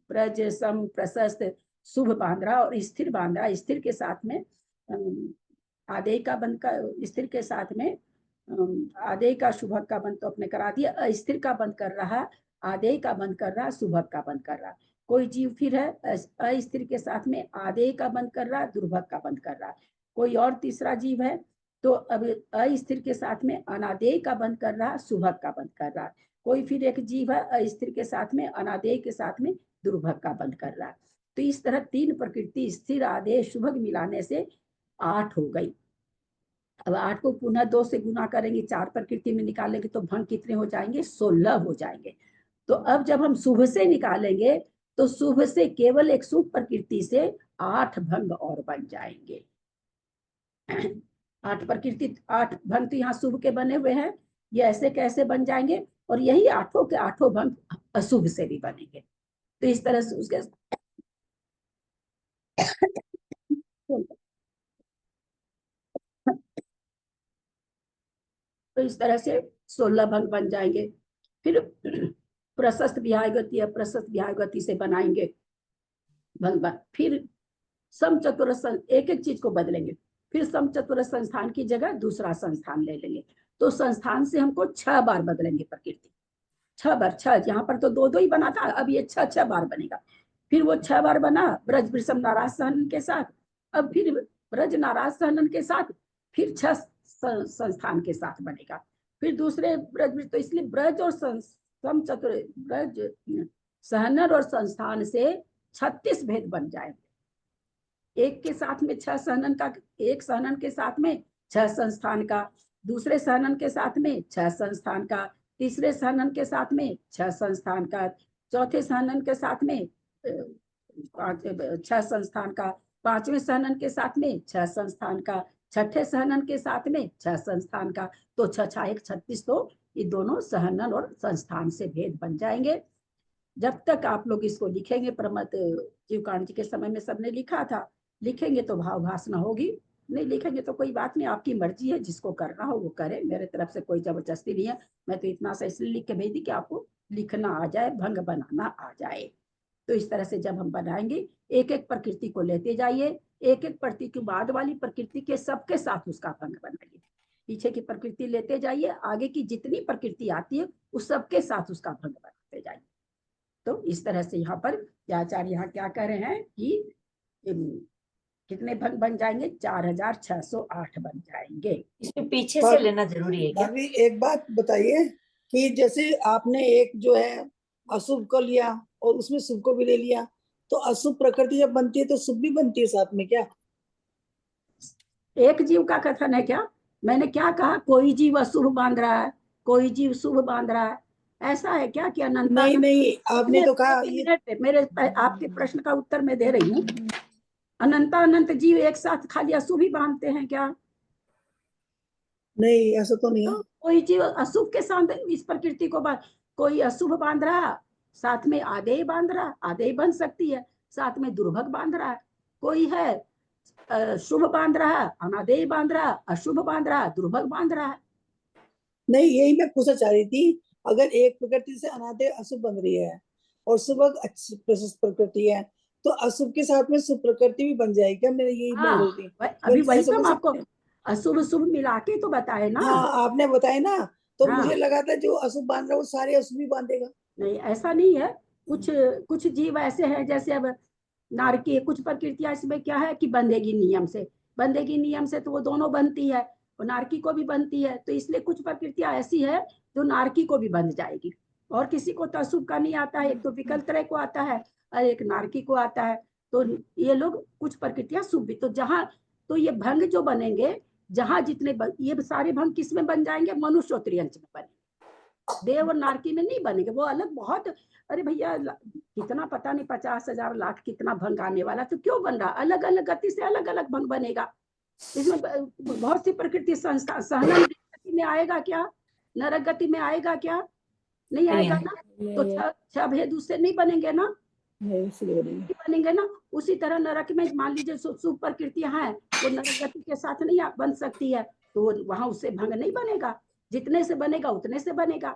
प्रज सम प्रशस्त शुभ बांध रहा और स्थिर बांध रहा। स्थिर के साथ में आदेय का बंद का, स्थिर के साथ में आदेय का शुभक का बंद तो अपने करा दिया, अस्थिर का बंद कर रहा, आदेय का बंद कर रहा, शुभक का बंद कर रहा। कोई जीव फिर है अस्थिर के साथ में आदेय का बंद कर रहा, दुर्भग का बंद कर रहा। कोई और तीसरा जीव है तो अब अस्थिर के साथ में अनादेय का बंद कर रहा, शुभक का बंद कर रहा। कोई फिर एक जीव है अस्थिर के साथ में अनादेय के साथ में दुर्भग का बंद कर रहा। तो इस तरह 3 प्रकृति स्थिर आदेय शुभग मिलाने से 8 हो गई। अब 8 को पुनः 2 से गुना करेंगे, 4 प्रकृति में निकालेंगे तो भंग कितने हो जाएंगे? 16 हो जाएंगे। तो अब जब हम शुभ से निकालेंगे तो शुभ से केवल एक शुभ प्रकृति से 8 भंग और बन जाएंगे। 8 प्रकृति 8 भंग तो यहाँ शुभ के बने हुए हैं, ये ऐसे कैसे बन जाएंगे? और यही 8 के 8 भंग अशुभ से भी बनेंगे। तो इस तरह से उसके तो इस तरह से 16 भंग बन जाएंगे। फिर प्रशस्त विहायगति, प्रशस्त विहायगति से बनाएंगे भंग। फिर समचतुर एक एक चीज को बदलेंगे। फिर समचतुर संस्थान की जगह दूसरा संस्थान ले लेंगे, तो संस्थान से हमको 6 बार बदलेंगे प्रकृति। 6 बार, 6 यहाँ पर तो 2-2 ही बना था, अब ये 6 बार बनेगा। फिर वो 6 बार बना ब्रज वृषभ नाराज सहनन के साथ, अब फिर ब्रज नाराज सहनन के साथ, फिर 6 संस्थान के साथ बनेगा। फिर दूसरे ब्रज, तो इसलिए ब्रज और समचतुर ब्रज सहनन और संस्थान से 36 भेद बन जाएंगे। एक के साथ में 6 सहनन का, एक सहनन के साथ में 6 संस्थान का, दूसरे सहनन के साथ में 6 संस्थान का, तीसरे सहनन के साथ में 6 संस्थान का, चौथे सहनन के साथ में 6 संस्थान का, 5वें सहनन के साथ में 6 संस्थान का, 6ठे सहनन के साथ में 6 संस्थान का। तो 6 36, तो ये दोनों सहनन और संस्थान से भेद बन जाएंगे। जब तक आप लोग इसको लिखेंगे, प्रमथ जीवकांड जी के समय में सबने लिखा था, लिखेंगे तो भाव भाषणा होगी, नहीं लिखेंगे तो कोई बात नहीं, आपकी मर्जी है, जिसको करना हो वो करे, मेरे तरफ से कोई जबरदस्ती नहीं है। मैं तो इतना सा इसलिए लिख के भेज दी कि आपको लिखना आ जाए, भंग बनाना आ जाए। तो इस तरह से जब हम बनाएंगे, एक एक प्रकृति को लेते जाइए, एक एक प्रकृति के बाद वाली प्रकृति के सबके साथ उसका भंग बनाइए। पीछे की प्रकृति लेते जाइए, आगे की जितनी प्रकृति आती है उस सबके साथ उसका भंग बनाते जाइए। तो इस तरह से यहाँ पर आचार्य यहाँ क्या कह रहे हैं कि कितने भंग बन जाएंगे? 4608 बन जाएंगे। इसमें पीछे से लेना जरूरी है क्या? अभी एक बात बताइए कि जैसे आपने एक जो है अशुभ को लिया और उसमें शुभ को भी ले लिया, तो अशुभ प्रकृति जब बनती है तो शुभ भी बनती है साथ में क्या? एक जीव का कथन है क्या? मैंने क्या कहा? कोई जीव अशुभ बांध रहा है, कोई जीव शुभ बांध रहा है, ऐसा है क्या कि अनंत नहीं नहीं, आपने तो कहा ये मेरे आपके प्रश्न का उत्तर मैं दे रही हूँ। अनंत जीव एक साथ खाली अशुभ ही बांधते हैं क्या? नहीं, ऐसा तो नहीं है। तो कोई जीव अशुभ के साथ इस प्रकृति को कोई अशुभ बांध रहा, साथ में आधे ही बांध रहा, आधे ही बन सकती है, साथ में दुर्भग बांध रहा है। कोई है शुभ बांध रहा, अनादे ही बांध रहा, अशुभ बांध रहा, दुर्भग बांध रहा है। नहीं, यही मैं पूछना चाह रही थी, अगर एक प्रकृति से अनादे अशुभ बन रही है और सुबह अच्छी प्रशस्त प्रकृति है, तो अशुभ के साथ में शुभ प्रकृति भी बन जाएगी क्या? मेरे यही बोल रही थी। अभी वही ऐसा तो हो हम आपको सकता है? अशुभ शुभ मिला के तो बताए ना। हाँ, आपने बताया ना, तो हाँ। मुझे लगा था जो अशुभ बांध रहा है वो सारे अशुभ ही बांधेगा। नहीं, ऐसा नहीं है। कुछ जीव ऐसे हैं, जैसे अब नारकी, कुछ प्रकृतियां इसमें क्या है कि बंधेगी नियम से, बंधेगी नियम से तो वो दोनों बनती है, और नारकी को भी बनती है। तो इसलिए कुछ प्रकृतियां ऐसी है जो नारकी को भी बंध जाएगी, और किसी को तो अशुभ का नहीं आता है, एक तो विकल त्रय को आता है और एक नारकी को आता है। तो ये लोग कुछ प्रकृतियां शुभ भी, तो जहां तो ये भंग जो बनेंगे, जहां जितने ये सारे भंग किस में बन जाएंगे? मनुष्य और त्रियंच में बनेंगे, देव और नारकी में नहीं बनेंगे। वो अलग बहुत, अरे भैया कितना पता नहीं 50,000 लाख कितना भंग आने वाला, तो क्यों बन रहा? अलग अलग गति से अलग अलग भंग बनेगा। इसमें बहुत सी प्रकृति संस्था सहनन गति में आएगा क्या? नरक गति में आएगा क्या? नहीं आएगा ना। तो छह भेद उससे नहीं बनेंगे ना, नहीं बनेंगे ना। उसी तरह नरक में मान लीजिए शुभ प्रकृतियां हैं, वो नरक गति के साथ नहीं बन सकती है, तो वहां उससे भंग नहीं बनेगा। जितने से बनेगा उतने से बनेगा।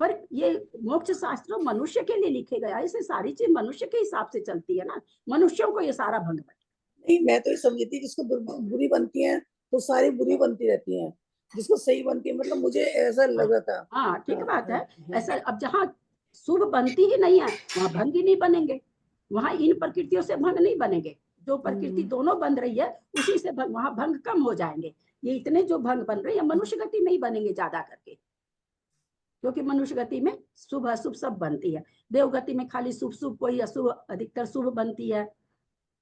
पर ये मोक्ष शास्त्र मनुष्य के लिए लिखे गया, इसे सारी चीज मनुष्य के हिसाब से चलती है ना, मनुष्यों को ये सारा भंग बने। नहीं, मैं तो ये समझी थी जिसको बुरी बनती है तो सारी बुरी बनती रहती है, जिसको सही बनती है, मतलब मुझे ऐसा लगा था। हाँ, ठीक बात है। ऐसा अब जहाँ शुभ बनती ही नहीं है वहां भंग ही नहीं बनेंगे, वहां इन प्रकृतियों से भंग नहीं बनेंगे। जो प्रकृति दोनों बन रही है उसी से भंग, वहां भंग कम हो जाएंगे। ये इतने जो भंग बन रहे हैं मनुष्य गति में ही बनेंगे ज्यादा करके, क्योंकि मनुष्य गति में शुभ अशुभ सब बनती है। देव गति में खाली शुभ शुभ, कोई अशुभ, अधिकतर शुभ बनती है।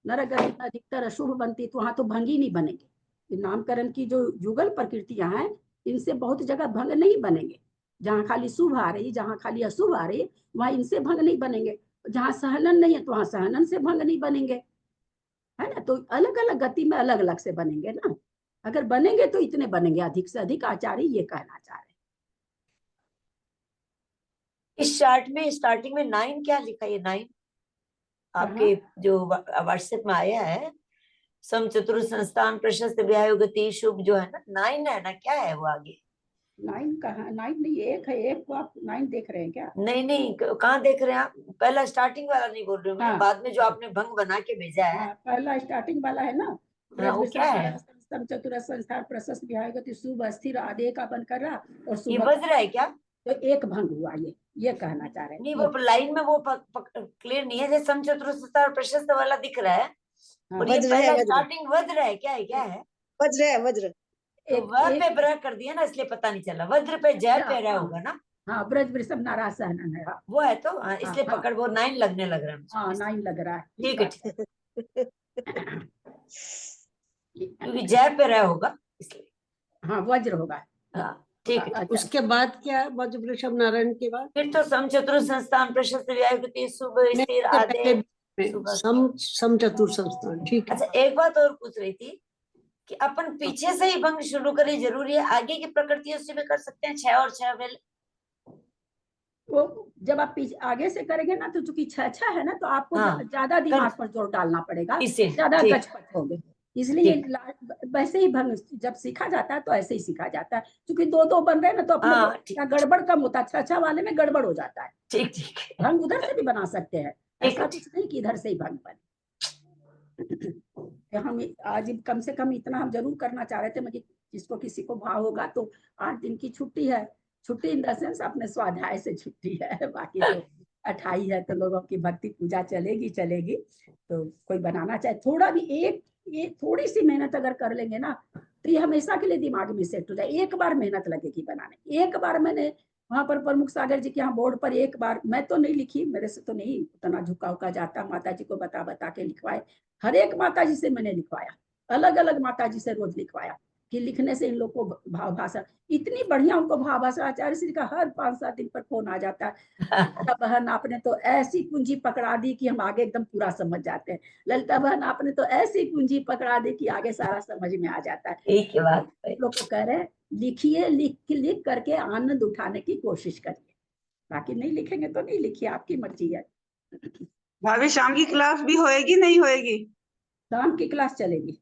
नरक गति में अधिकतर अशुभ बनती है, तो वहां तो भंग ही नहीं बनेंगे। नामकरण की जो युगल प्रकृतियां हैं, इनसे बहुत जगह भंग नहीं बनेंगे। जहाँ खाली शुभ आ रही, जहाँ खाली अशुभ आ रही, वहां इनसे भंग नहीं बनेंगे। जहाँ सहनन नहीं है तो वहां सहनन से भंग नहीं बनेंगे, है ना। तो अलग अलग गति में अलग अलग से बनेंगे ना। अगर बनेंगे तो इतने बनेंगे, अधिक से अधिक आचार्य ये कहना चाह रहे हैं। इस चार्ट में स्टार्टिंग में 9 क्या लिखा है? 9 आपके जो व्हाट्सएप में आया है, समचतुर संस्थान प्रशस्त व्यायोगति शुभ जो है ना, 9 है ना, क्या है वो आगे? 9 कहाँ? 9 नहीं, 1 है। 1 को आप 9 देख रहे हैं क्या? नहीं नहीं, कहाँ देख रहे हैं आप? पहला स्टार्टिंग वाला नहीं बोल रही हूँ मैं, बाद में जो आपने भंग बना के भेजा है। पहला स्टार्टिंग वाला है ना, वो क्या है? समचतुर संस्थान प्रशस्त व्यायोगति शुभ अस्थिर आदि का बन कर रहा, और ये बज रहा है क्या? तो एक भंग हुआ, ये कहना चाह रहे हैं। नहीं, वो लाइन में वो क्लियर नहीं है, जैसे समचतुर संस्थान प्रशस्त वाला दिख रहा है, और ये पहला स्टार्टिंग वज्र है। क्या है? क्या है? वज्र है, वज्र। तो वह पे ब्रह कर दिया ना, इसलिए पता नहीं चला। वज्र पे जय पे रहा होगा ना। हाँ, ब्रज वृषभ नाराज सहनन है। वो है तो इसलिए पकड़, वो 9 लगने लग रहा है। हाँ, 9 लग रहा है। ठीक है, क्योंकि जय पे रहा होगा इसलिए। हाँ, वज्र होगा। हाँ, ठीक है। उसके बाद क्या? वज्र वृषभ नारायण के बाद फिर तो समचतुर संस्थान प्रशस्त व्यायोगति शुभ स्थिर आदि समचतुर संस्थान। ठीक है। अच्छा, एक बात और पूछ रही थी कि अपन पीछे से ही भंग शुरू करें, जरूरी है? आगे की प्रकृतियों से भी कर सकते हैं 6 और 6 वेल? वो जब आप पीछे आगे से करेंगे ना, तो चूंकि 6 है ना, तो आपको ज्यादा दिमाग पर जोर डालना पड़ेगा, ज्यादा गचपच होंगे। इसलिए वैसे ही भंग जब सीखा जाता है तो ऐसे ही सीखा जाता है। क्योंकि 2-2 बन रहे हैं ना, तो अपने गड़बड़ कम होता है, 6 वाले में गड़बड़ हो जाता है। ठीक है। भंग उधर से भी बना सकते हैं, ऐसा कुछ नहीं कि इधर से ही भंग बने। हम आज कम से कम इतना हम जरूर करना चाह रहे थे। मुझे जिसको किसी को भाव होगा तो 8 दिन की छुट्टी है। छुट्टी इन द सेंस अपने स्वाध्याय से छुट्टी है, बाकी तो 28 है तो लोगों की भक्ति पूजा चलेगी। तो कोई बनाना चाहे, थोड़ा भी ये थोड़ी सी मेहनत अगर कर लेंगे ना, तो ये हमेशा के लिए दिमाग में सेट हो जाए। एक बार मेहनत लगेगी बनाने। एक बार मैंने वहां पर प्रमुख सागर जी के यहाँ बोर्ड पर एक बार, मैं तो नहीं लिखी, मेरे से तो नहीं उतना झुका जाता, माता जी को बता के लिखवाए। हर एक माता जी से मैंने लिखवाया, अलग अलग माता जी से रोज लिखवाया। कि लिखने से इन लोग को भाव भाषा इतनी बढ़िया, उनको भाव भाषा आचार्य श्री का हर 5-7 दिन पर फोन आ जाता है। ललिता बहन आपने तो ऐसी कुंजी पकड़ा दी कि हम आगे एकदम पूरा समझ जाते हैं। ललिता बहन आपने तो ऐसी कुंजी पकड़ा दी कि आगे सारा समझ में आ जाता है। एक ही बात है। लोग को कह रहे हैं लिखिए, लिख करके आनंद उठाने की कोशिश करिए, बाकी नहीं लिखेंगे तो नहीं लिखिए, आपकी मर्जी है। भाभी शाम की क्लास भी होएगी नहीं होएगी? शाम की क्लास चलेगी।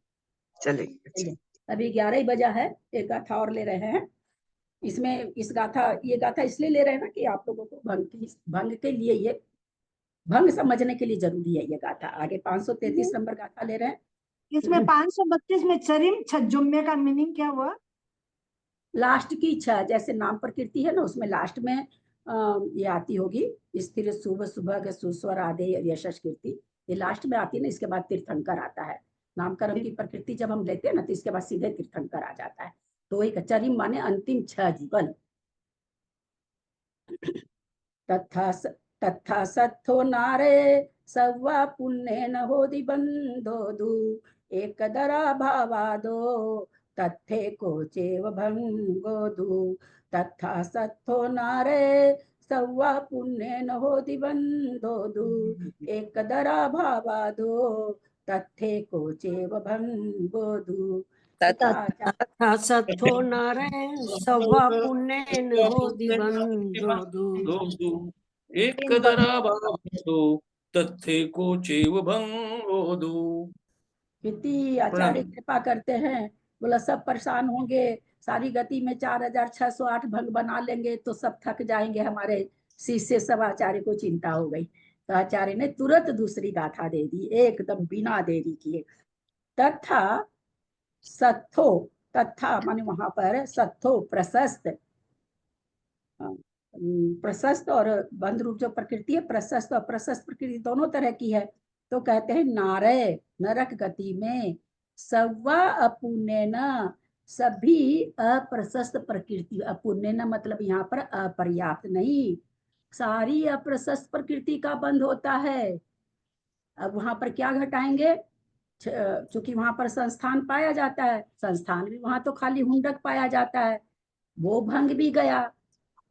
चलेगी। अभी 11 ही बजा है, एक गाथा और ले रहे हैं। इसमें ये गाथा इसलिए ले रहे हैं ना कि आप लोगों को भंग के लिए, ये भंग समझने के लिए जरूरी है ये गाथा। आगे 533 नंबर गाथा ले रहे हैं। इसमें 532 में चरिम छज्जुम्मे का मीनिंग क्या हुआ? लास्ट की छ, जैसे नाम प्रकृति है ना, उसमें लास्ट में ये आती होगी स्थिर शुभ सुभग सुस्वर आदि यशस कीर्ति, ये लास्ट में आती है ना, इसके बाद तीर्थंकर आता है। नामकरण की प्रकृति जब हम लेते हैं ना तो इसके बाद सीधे तीर्थंकर आ जाता है। तो एक चरिम माने अंतिम 6 जुगल। तथा सत्थो नारे सव्वा पुण्य न होदि बंधो दु एक दरा भावादो तत्थे को चेव भंगो दु तथा सत्थो नारे सव्वा पुण्य न होदि बंधो दु एक दरा भावादो तत्थे को चेव भंगो दु तथा सत्थो नारे सव्वा पुण्येन होदि बंधो एक दरा भावादो तत्थे को चेव भंगोदु। कितनी आचार्य कृपा करते हैं, बोला सब परेशान होंगे, सारी गति में 4608 भंग बना लेंगे तो सब थक जाएंगे हमारे शिष्य, सब आचार्य को चिंता हो गई। तो आचार्य ने तुरंत दूसरी गाथा दे दी, एकदम बिना देरी किए। तथा सत्थो, तथा माने वहां पर सत्थो प्रशस्त और बंध रूप जो प्रकृति है, प्रशस्त और प्रशस्त प्रकृति दोनों तरह की है। तो कहते हैं नारे नरक गति में सव्वा अपुण्य न, सभी अप्रशस्त प्रकृति, अपुण्य न मतलब यहाँ पर अपर्याप्त नहीं, सारी अप्रशस्त प्रकृति का बंध होता है। अब वहां पर क्या घटाएंगे, चूंकि वहां पर संस्थान पाया जाता है, संस्थान भी वहां तो खाली हुंडक पाया जाता है, वो भंग भी गया।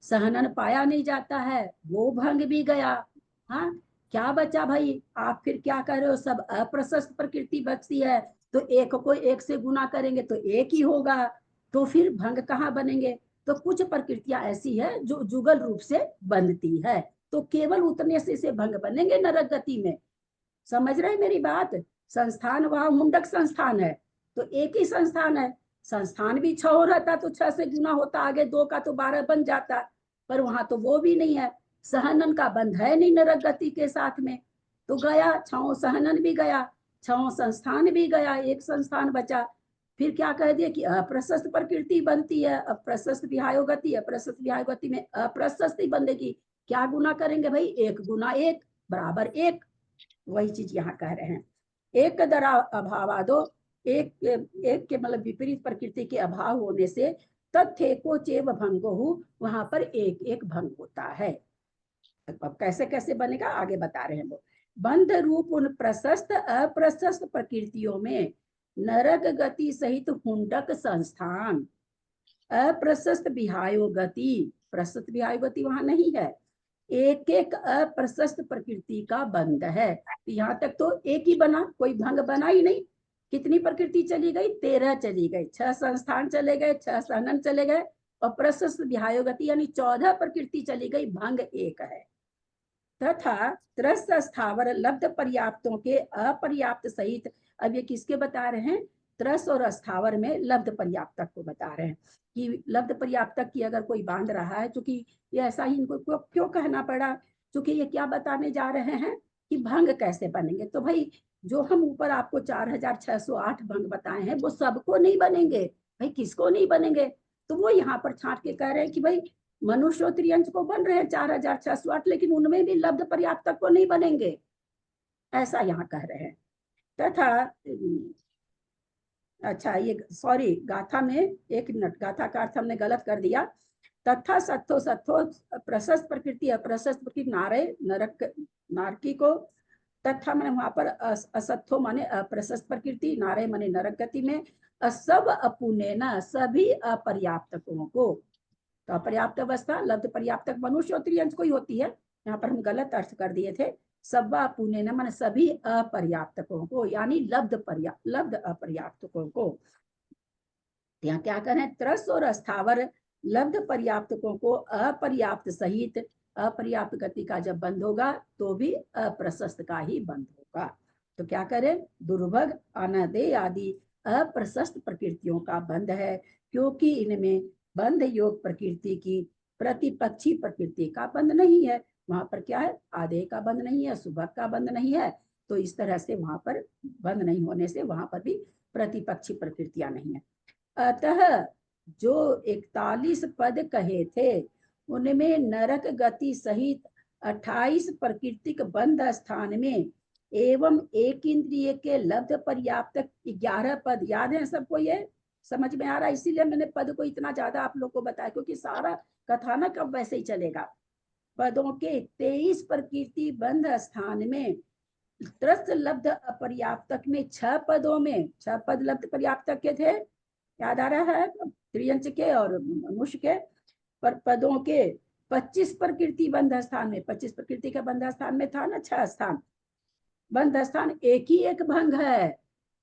सहनन पाया नहीं जाता है, वो भंग भी गया। हाँ, क्या बचा भाई? आप फिर क्या कर रहे हो, सब अप्रशस्त प्रकृति बचती है, तो एक को एक से गुना करेंगे तो एक ही होगा, तो फिर भंग कहाँ बनेंगे? तो कुछ प्रकृतियां ऐसी है जो जुगल रूप से बंधती है, तो केवल उतने से भंग बनेंगे नरक गति में। समझ रहे मेरी बात? संस्थान वहां मुंडक संस्थान है, तो एक ही संस्थान है, संस्थान भी 6 रहता तो 6 से गुना होता, आगे 2 का तो 12 बन जाता, पर वहां तो वो भी नहीं है। सहनन का बंध है नहीं नरक गति के साथ में, तो गया 6 सहनन भी गया, 6 संस्थान भी गया, एक संस्थान बचा। फिर क्या कह दिया कि अप्रशस्त प्रकृति बनती है, अप्रशस्त विहायोगति, अप्रशस्त विहायोगति में अप्रशस्त ही बंधेगी। क्या गुना करेंगे भाई? 1 गुना 1 बराबर 1, वही चीज यहाँ कह रहे हैं। एक दरा अभावादो, एक के मतलब विपरीत प्रकृति के अभाव होने से तथ्य को चेव भंगो, वहां पर एक भंग होता है। अब कैसे कैसे बनेगा आगे बता रहे हैं वो। बंध रूप उन प्रशस्त अप्रशस्त प्रकृतियों में नरक गति सहित हुंडक संस्थान, अप्रशस्त विहायो गति, प्रशस्त विहायो गति वहां नहीं है, एक एक अप्रशस्त प्रकृति का बंध है। यहाँ तक तो एक ही बना, कोई भंग बना ही नहीं। कितनी प्रकृति चली गई? 13 चली गई, 6 संस्थान चले गए, 6 सहनन चले गए, और प्रशस्त विहायोगति यानी 14 प्रकृति चली गई, भंग 1 है। तथा त्रस्त स्थावर लब्ध पर्याप्तों के अपर्याप्त सहित, अब ये किसके बता रहे हैं? त्रस और स्थावर में लब्ध पर्याप्तक को बता रहे हैं कि लब्ध पर्याप्तक की अगर कोई बांध रहा है, क्योंकि ये ऐसा ही इनको क्यों कहना पड़ा, क्योंकि ये क्या बताने जा रहे हैं कि भंग कैसे बनेंगे। तो भाई जो हम ऊपर आपको 4608 भंग बताए हैं वो सबको नहीं बनेंगे भाई, किसको नहीं बनेंगे? तो वो यहाँ पर छांट के कह रहे हैं कि भाई मनुष्य त्रियंश को बन रहे हैं 4608, लेकिन उनमें भी लब्ध पर्याप्तक को नहीं बनेंगे, ऐसा यहाँ कह रहे हैं। तथा अच्छा ये सॉरी, गाथा में एक मिनट, गाथा का अर्थ हमने गलत कर दिया। तथा सत्थो, सत्थो प्रशस्त प्रकृति अप्रशस्त प्रकृति नारे नरक नारकी को, तथा मैंने वहां पर असत्थो माने अप्रशस्त प्रकृति, नारे माने नरक गति में, सब अपुने न सभी अपर्याप्तकों को। तो अपर्याप्त अवस्था लब्ध पर्याप्तक मनुष्य और त्रियंश को ही होती है, यहाँ पर हम गलत अर्थ कर दिए थे। सब अपुने न मन सभी अपर्याप्तकों को, यानी लब्ध अपर्याप्तकों को। यहाँ क्या करें, त्रस और अस्थावर लब्ध पर्याप्तकों को अपर्याप्त सहित अपर्याप्त गति का जब बंध होगा तो भी अप्रशस्त का ही बंध होगा। तो क्या करें, दुर्भग अनादे आदि अप्रशस्त प्रकृतियों का बंध है, क्योंकि इनमें बंध योग प्रकृति की प्रतिपक्षी प्रकृति का बंध नहीं है। वहां पर क्या है, आदेय का बंध नहीं है, सुभग का बंध नहीं है। तो इस तरह से वहां पर बंध नहीं होने से वहां पर भी प्रतिपक्षी प्रकृतियां नहीं है। अतः जो 41 पद कहे थे उनमें नरक गति सहित 28 प्राकृतिक बंध स्थान में एवं एक इंद्रिय के लब्ध पर्याप्त 11 पद याद है सबको, ये समझ में आ रहा है? इसीलिए मैंने पद को इतना ज्यादा आप लोग को बताया, क्योंकि सारा कथानक अब वैसे ही चलेगा। पदों के 23 प्रकृति बंध स्थान में त्रस्त लब्ध अपर्याप्तक में 6 पदों में 6 पद लब्ध पर्याप्तक के थे, याद आ रहा है, त्रियंच के और मनुष्य के। पर पदों के 25 प्रकृति बंध स्थान में, 25 प्रकृति का बंध स्थान में था ना 6 स्थान बंध स्थान, एक ही एक भंग है।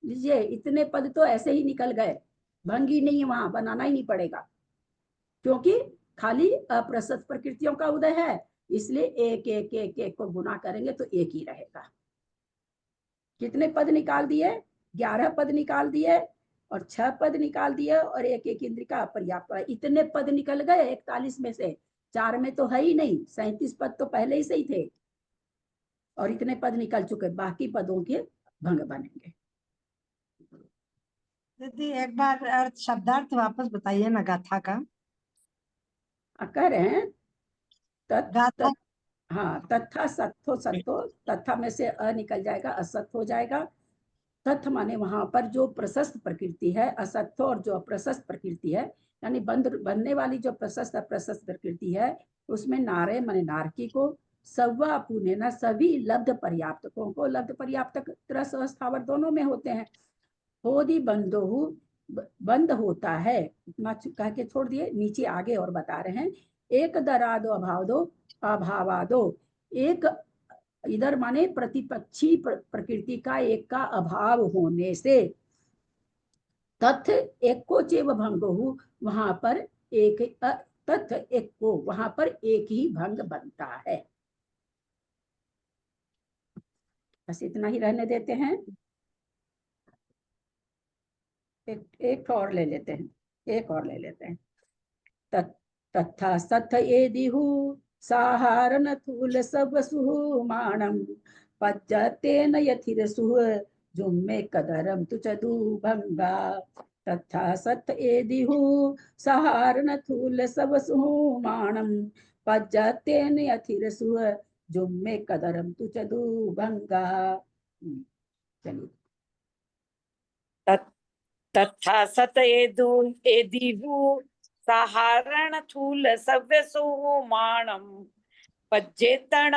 लीजिए, इतने पद तो ऐसे ही निकल गए, भंग ही नहीं, वहां बनाना ही नहीं पड़ेगा, क्योंकि खाली अप्रशस्त प्रकृतियों का उदय है। इसलिए एक एक एक एक को गुना करेंगे तो एक ही रहेगा। कितने पद निकाल दिए, 11 पद निकाल दिए और 6 पद निकाल दिए और एक एक इंद्रिय का अपर्याप्त है। इतने पद निकल गए 41 में से, 4 में तो है ही नहीं, 37 पद तो पहले ही से ही थे और इतने पद निकल चुके, बाकी पदों के भंग बनेंगे। दीदी एक बार अर्थ शब्दार्थ वापस बताइए ना गाथा का। कह रहे हैं गाथा, हाँ, तथा सत्थो सत्थो, तथा में से अ निकल जाएगा, असत्य हो जाएगा। तथ माने वहां पर जो प्रशस्त प्रकृति है, असत्य और जो अप्रशस्त प्रकृति है, यानी बनने वाली जो प्रशस्त अप्रशस्त प्रकृति है, उसमें नारे माने नारकी को, सव्वा पुने न सभी लब्ध पर्याप्तकों को, लब्ध पर्याप्तक त्रस स्थावर दोनों में होते हैं। होदी बंदोहु बंद होता है, इतना कह के छोड़ दिए, नीचे आगे और बता रहे हैं। एक दरादो अभाव दो अभावादो, एक इधर माने प्रतिपक्षी प्रकृति का एक का अभाव होने से, तथ्य एक को चेव भंग हो, वहां पर एक तथ्य एक को, वहां पर एक ही भंग बनता है। बस इतना ही रहने देते हैं। एक और ले लेते हैं, एक और ले लेते हैं। तथा सत्य एदिहु साहारन थूल सब सुहुमाणम पज्जतेन यथिर सुह जुम्मे कदरम तुचदु भंगा। तथा सत्य एदिहु साहारन थूल सब सुहुमाणम पज्जतेन यथिर सुह जुम्मे कदरम तुचदु भंगा। चलिए, तथा सत एदिहु साहारण थूल सव्य सुहुमाणम पज्जेतेन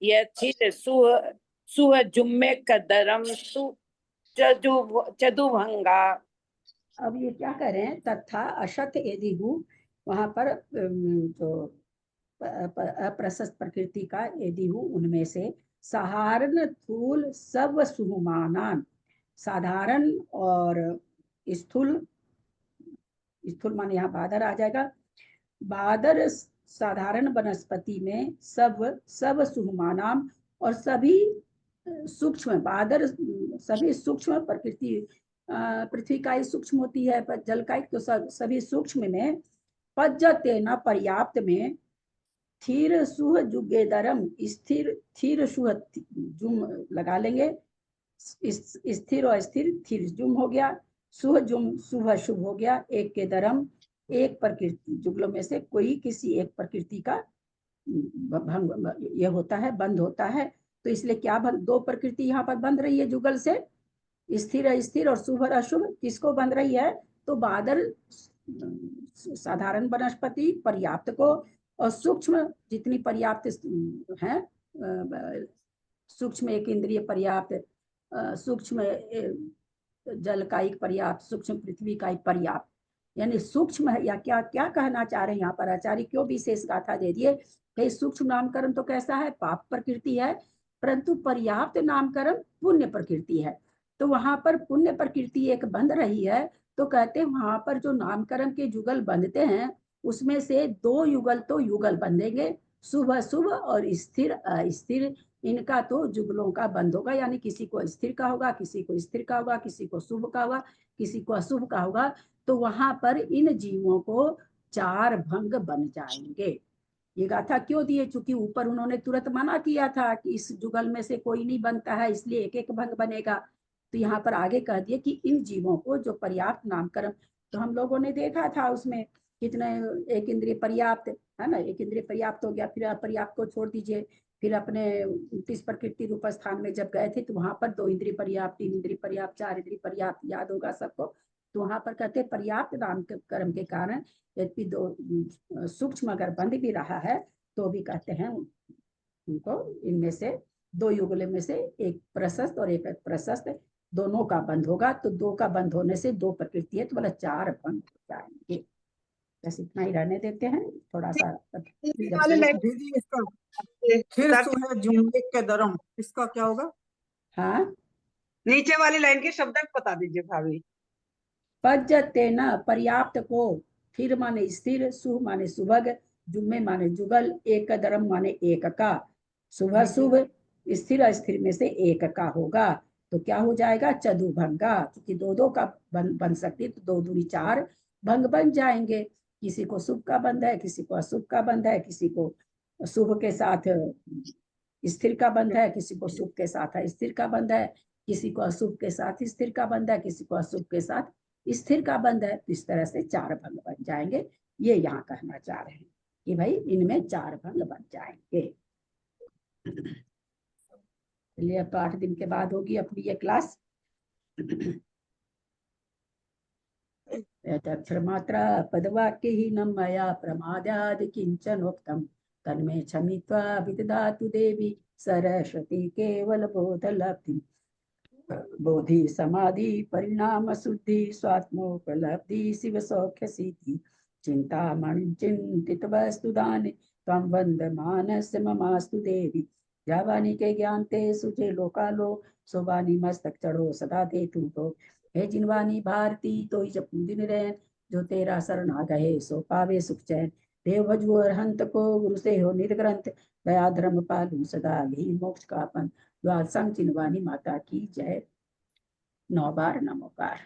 यथिर सुह जुम्मे कदरम चदुभंगा। अब ये क्या करें, तथा अशत एदिहु, वहां पर जो अप्रशस्त प्रकृति का एदिहु, उनमें से साधारण थूल सब सुहुमानान, साधारण और स्थूल, स्थूल माने यहाँ बादर आ जाएगा, बादर साधारण वनस्पति में सब सुहुमानाम, और सभी सूक्ष्म बादर, सभी सूक्ष्म प्रकृति, पृथ्वी का ही सूक्ष्म होती है, पर जल का, तो सभी सूक्ष्म में पज्जतेन पर्याप्त में थीर सुह जुगेदरम, स्थिर थीर सुह जुम लगा लेंगे, स्थिर और स्थिर थीर जुम हो गया, सुह जुम शुभ शुभ हो गया, एक के दरम, एक प्रकृति जुगलों में से कोई किसी एक प्रकृति का भंग ये होता है, बंद होता है। तो इसलिए क्या बंद, दो प्रकृति यहाँ पर बंध रही है जुगल से, स्थिर स्थिर और शुभ अशुभ, किसको बंध रही है? तो बादल साधारण वनस्पति पर्याप्त को, और सूक्ष्म जितनी पर्याप्त है, सूक्ष्म एक इंद्रिय पर्याप्त, सूक्ष्म जल का एक पर्याप्त, सूक्ष्म पृथ्वी का एक पर्याप्त, यानी सूक्ष्म है या क्या क्या कहना चाह रहे हैं यहाँ पर आचार्य, क्यों विशेष गाथा दे दिए कि सूक्ष्म नामकरण तो कैसा है, पाप प्रकृति है, परंतु पर्याप्त नामकरण पुण्य प्रकृति है। तो वहां पर पुण्य प्रकृति एक बंध रही है, तो कहते हैं वहां पर जो नामकरण के युगल बंधते हैं उसमें से 2 युगल तो युगल बंधेंगे, शुभ अशुभ और स्थिर अस्थिर, इनका तो जुगलों का बंध होगा, यानी किसी को स्थिर का होगा, किसी को स्थिर का होगा, किसी को शुभ का होगा, किसी को अशुभ का होगा। तो वहां पर इन जीवों को 4 भंग बन जाएंगे। ये गाथा क्यों दिए, चूंकि ऊपर उन्होंने तुरंत मना किया था कि इस जुगल में से कोई नहीं बनता है, इसलिए एक एक भंग बनेगा। तो यहाँ पर आगे कह दिए कि इन जीवों को जो पर्याप्त नामकरण, तो हम लोगों ने देखा था उसमें कितने, एक इंद्रिय पर्याप्त है ना, एक इंद्रिय पर्याप्त हो गया, फिर अपर्याप्त को छोड़ दीजिए, फिर अपने 29 प्रकृति रूप स्थान में जब गए थे तो वहां पर 2 इंद्रिय पर्याप्त, 3 इंद्रिय पर्याप्त, 4 इंद्रिय पर्याप्त, याद होगा सबको। तो वहां पर कहते पर्याप्त नामकरण के कारण यदि 2 सूक्ष्म अगर बंध भी रहा है तो भी कहते हैं उनको इनमें से 2 युगल में से एक प्रशस्त और एक प्रशस्त, दोनों का बंध होगा। तो 2 का बंध होने से 2 प्रकृति है, तो बोला 4 भंग हो जाएंगे। बस इतना ही रहने देते हैं, थोड़ा सा दीदी इसका फिर सुहे जुम्मे के दरम, इसका क्या होगा? हाँ, नीचे वाली लाइन के शब्द बता दीजिए भाभी। पज्जते न पर्याप्त को, फिर माने स्थिर, सुह माने सुभग, जुम्मे माने जुगल, एक दरम माने एक का, सुबह शुभ स्थिर अस्थिर में से एक का होगा। तो क्या हो जाएगा, चतुर्भंगा, क्योंकि 2 का बन सकती है, तो 2 दूनी 4 भंग बन जाएंगे। किसी को शुभ का बंध है, किसी को अशुभ का बंध है, किसी को शुभ के साथ स्थिर का बंध है, किसी को शुभ के साथ स्थिर का बंध है, किसी को अशुभ के साथ स्थिर का बंध है, किसी को अशुभ के साथ स्थिर का बंध है। तो इस तरह से 4 भंग बन जाएंगे। ये यहाँ कहना चाह रहे हैं कि भाई इनमें 4 भंग बन जाएंगे। चलिए अब तो 8 दिन के बाद होगी अपनी ये क्लास। अक्षर मात्रा पदवाक्य ही न मया प्रमादादि किंचनोक्तम तन्मे क्षमित्वा विदधातु देवी सरस्वती केवल बोध लब्धि, बोधि समाधि परिणाम शुद्धि स्वात्मोपलब्धि शिव सौख्य सिद्धि, चिंता मणि चिंतित वस्तु दान तम वंद मानस ममास्तु देवी, जावानी के ज्ञान ते सुचे लोकालो सोबानी मस्तक चढ़ो सदा दे तू तो, हे जिनवानी भारती तो जब दिन रैन, जो तेरा शरण आ गए सो पावे सुख चैन, देव भजु अरहंत को गुरु से हो निर्ग्रंथ, दया धर्म पालू सदा ही मोक्ष का पंथ, द्वार संग जिनवानी माता की जय। 9 बार नमोकार।